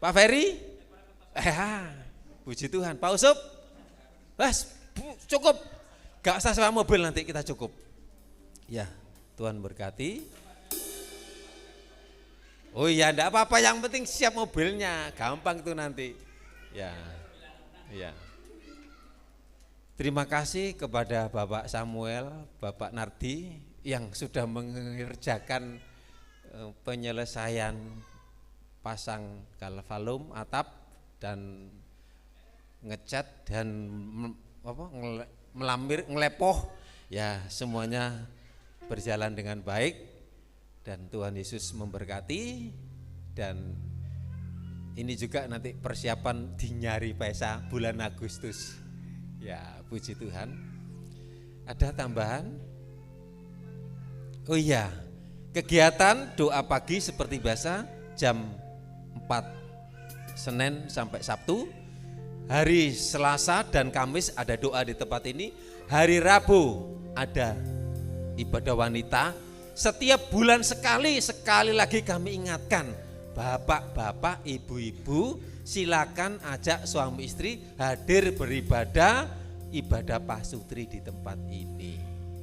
Pak Ferry, puji Tuhan. Pak Usup, cukup. Gak usah sewa mobil, nanti kita cukup. Ya, Tuhan berkati. Oh iya, enggak apa-apa, yang penting siap mobilnya, gampang itu nanti. Ya. Terima kasih kepada Bapak Samuel, Bapak Nardi yang sudah mengerjakan penyelesaian pasang galvalum atap dan ngecat dan ngelepoh, ya semuanya berjalan dengan baik dan Tuhan Yesus memberkati. Dan ini juga nanti persiapan di Nyari Pesa bulan Agustus. Ya puji Tuhan. Ada tambahan? Oh iya, kegiatan doa pagi seperti biasa jam 4 Senin sampai Sabtu. Hari Selasa dan Kamis ada doa di tempat ini. Hari Rabu ada ibadah wanita. Setiap bulan sekali lagi kami ingatkan, bapak-bapak, ibu-ibu, silakan ajak suami istri hadir beribadah ibadah pasutri di tempat ini.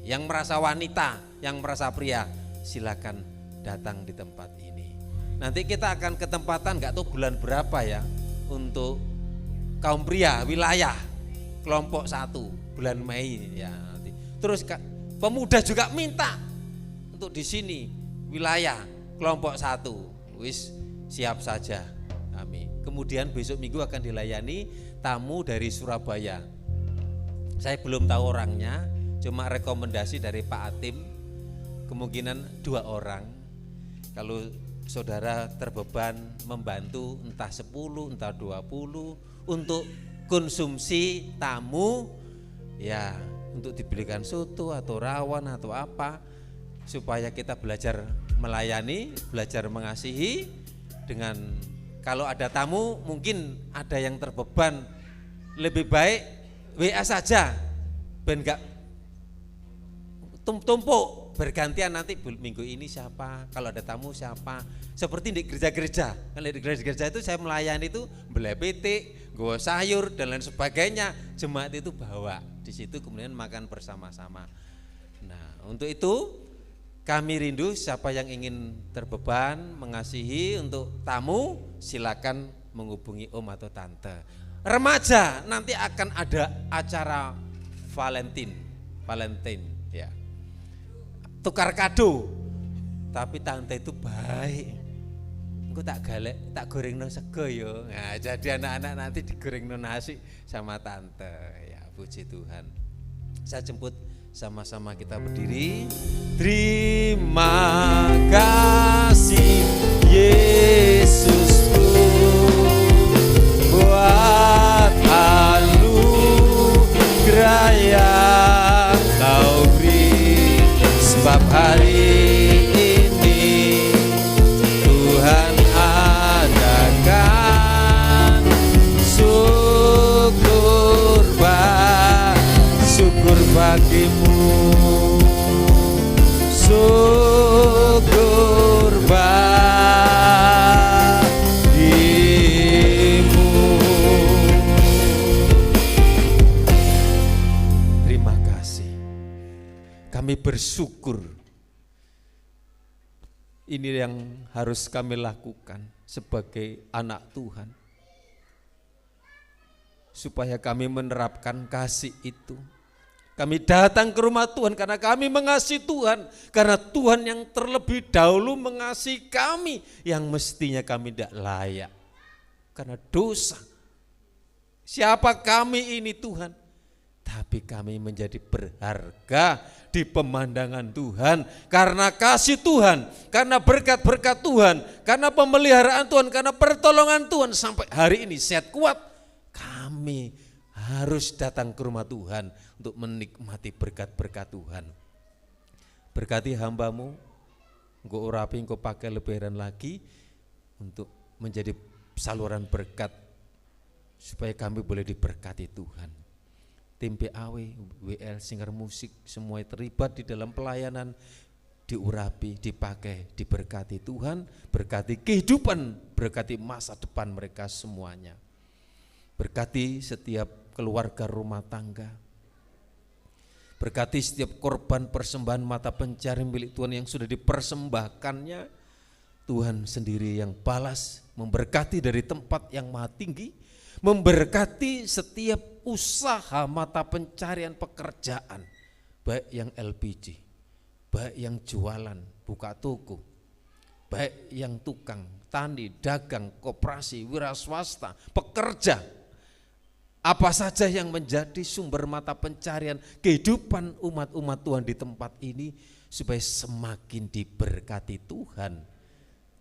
Yang merasa wanita, yang merasa pria, silakan datang di tempat ini. Nanti kita akan ketempatan, nggak tahu bulan berapa ya, untuk kaum pria wilayah kelompok 1 bulan Mei ya nanti. Terus pemuda juga minta untuk di sini wilayah kelompok 1. Wis siap saja kami. Kemudian besok minggu akan dilayani tamu dari Surabaya. Saya belum tahu orangnya, cuma rekomendasi dari Pak Atim. Kemungkinan 2 orang. Kalau saudara terbeban membantu entah 10, entah 20 untuk konsumsi tamu, ya untuk dibelikan soto atau rawon atau apa, supaya kita belajar melayani, belajar mengasihi. Dengan kalau ada tamu mungkin ada yang terbeban, lebih baik WA saja ben gak tumpuk, bergantian nanti minggu ini siapa, kalau ada tamu siapa. Seperti di gereja-gereja, kalau di gereja-gereja itu saya melayani itu belai pitik, gowo sayur dan lain sebagainya. Jemaat itu bawa di situ kemudian makan bersama-sama. Nah, untuk itu kami rindu siapa yang ingin terbeban mengasihi untuk tamu, silakan menghubungi om atau tante. Remaja nanti akan ada acara Valentine ya. Tukar kado. Tapi tante itu baik. Engko tak galek, tak gorengno sego yo. Nah, jadi anak-anak nanti digorengno nasi sama tante. Ya, puji Tuhan. Saya jemput, sama-sama kita berdiri. Terima kasih Yesusku buat anugerah yang Kau beri, sebab hari ini Tuhan adakan syukur bagimu, syukur bagimu. Terima kasih. Kami bersyukur. Ini yang harus kami lakukan sebagai anak Tuhan, supaya kami menerapkan kasih itu. Kami datang ke rumah Tuhan karena kami mengasihi Tuhan, karena Tuhan yang terlebih dahulu mengasihi kami yang mestinya kami tidak layak karena dosa. Siapa kami ini Tuhan? Tapi kami menjadi berharga di pemandangan Tuhan karena kasih Tuhan, karena berkat-berkat Tuhan, karena pemeliharaan Tuhan, karena pertolongan Tuhan. Sampai hari ini sehat kuat, kami harus datang ke rumah Tuhan untuk menikmati berkat-berkat Tuhan. Berkati hambamu, engkau urapi, engkau pakai lebaran lagi untuk menjadi saluran berkat supaya kami boleh diberkati Tuhan. tim PAW, WL, singer musik, semua terlibat di dalam pelayanan, diurapi, dipakai, diberkati Tuhan, berkati kehidupan, berkati masa depan mereka semuanya. Berkati setiap keluarga rumah tangga, berkati setiap korban persembahan mata pencarian milik Tuhan yang sudah dipersembahkannya. Tuhan sendiri yang balas, memberkati dari tempat yang maha tinggi, memberkati setiap usaha mata pencarian pekerjaan, baik yang LPG, baik yang jualan, buka toko, baik yang tukang, tani, dagang, koperasi, wira swasta, pekerja, apa saja yang menjadi sumber mata pencarian kehidupan umat-umat Tuhan di tempat ini, supaya semakin diberkati Tuhan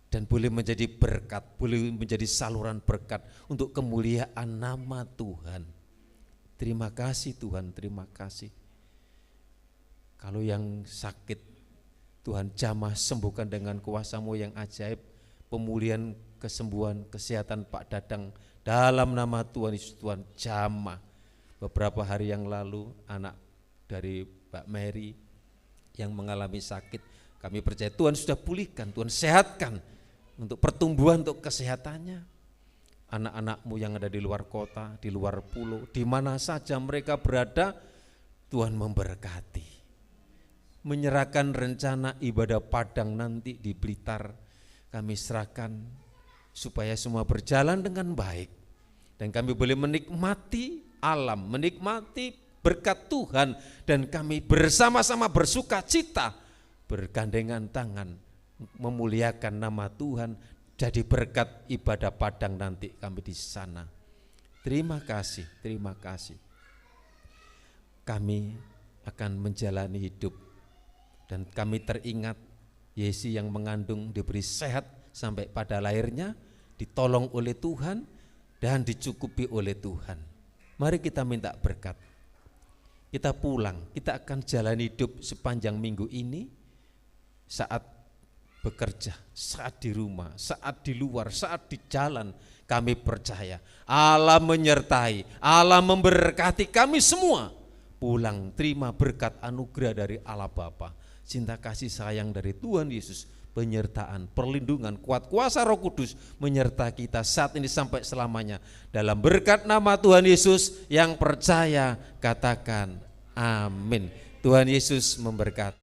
dan boleh menjadi berkat, boleh menjadi saluran berkat untuk kemuliaan nama Tuhan. Terima kasih Tuhan, terima kasih. Kalau yang sakit, Tuhan jamah sembuhkan dengan kuasa-Mu yang ajaib, pemulihan, kesembuhan, kesehatan Pak Dadang dalam nama Tuhan Yesus. Tuhan jamah. Beberapa hari yang lalu anak dari Mbak Mary yang mengalami sakit, kami percaya Tuhan sudah pulihkan, Tuhan sehatkan untuk pertumbuhan, untuk kesehatannya. Anak-anak-Mu yang ada di luar kota, di luar pulau, di mana saja mereka berada, Tuhan memberkati. Menyerahkan rencana ibadah Padang nanti di Blitar, kami serahkan supaya semua berjalan dengan baik, dan kami boleh menikmati alam, menikmati berkat Tuhan, dan kami bersama-sama bersuka cita, bergandengan tangan, memuliakan nama Tuhan, jadi berkat ibadah Padang nanti kami di sana. Terima kasih, terima kasih. Kami akan menjalani hidup, dan kami teringat Yesi yang mengandung diberi sehat sampai pada lahirnya, ditolong oleh Tuhan dan dicukupi oleh Tuhan. Mari kita minta berkat. Kita pulang, kita akan jalani hidup sepanjang minggu ini, saat bekerja, saat di rumah, saat di luar, saat di jalan, kami percaya Allah menyertai, Allah memberkati kami semua. Pulang terima berkat anugerah dari Allah Bapa, cinta kasih sayang dari Tuhan Yesus, penyertaan, perlindungan, kuat kuasa Roh Kudus menyertai kita saat ini sampai selamanya. Dalam berkat nama Tuhan Yesus, yang percaya katakan amin. Tuhan Yesus memberkati.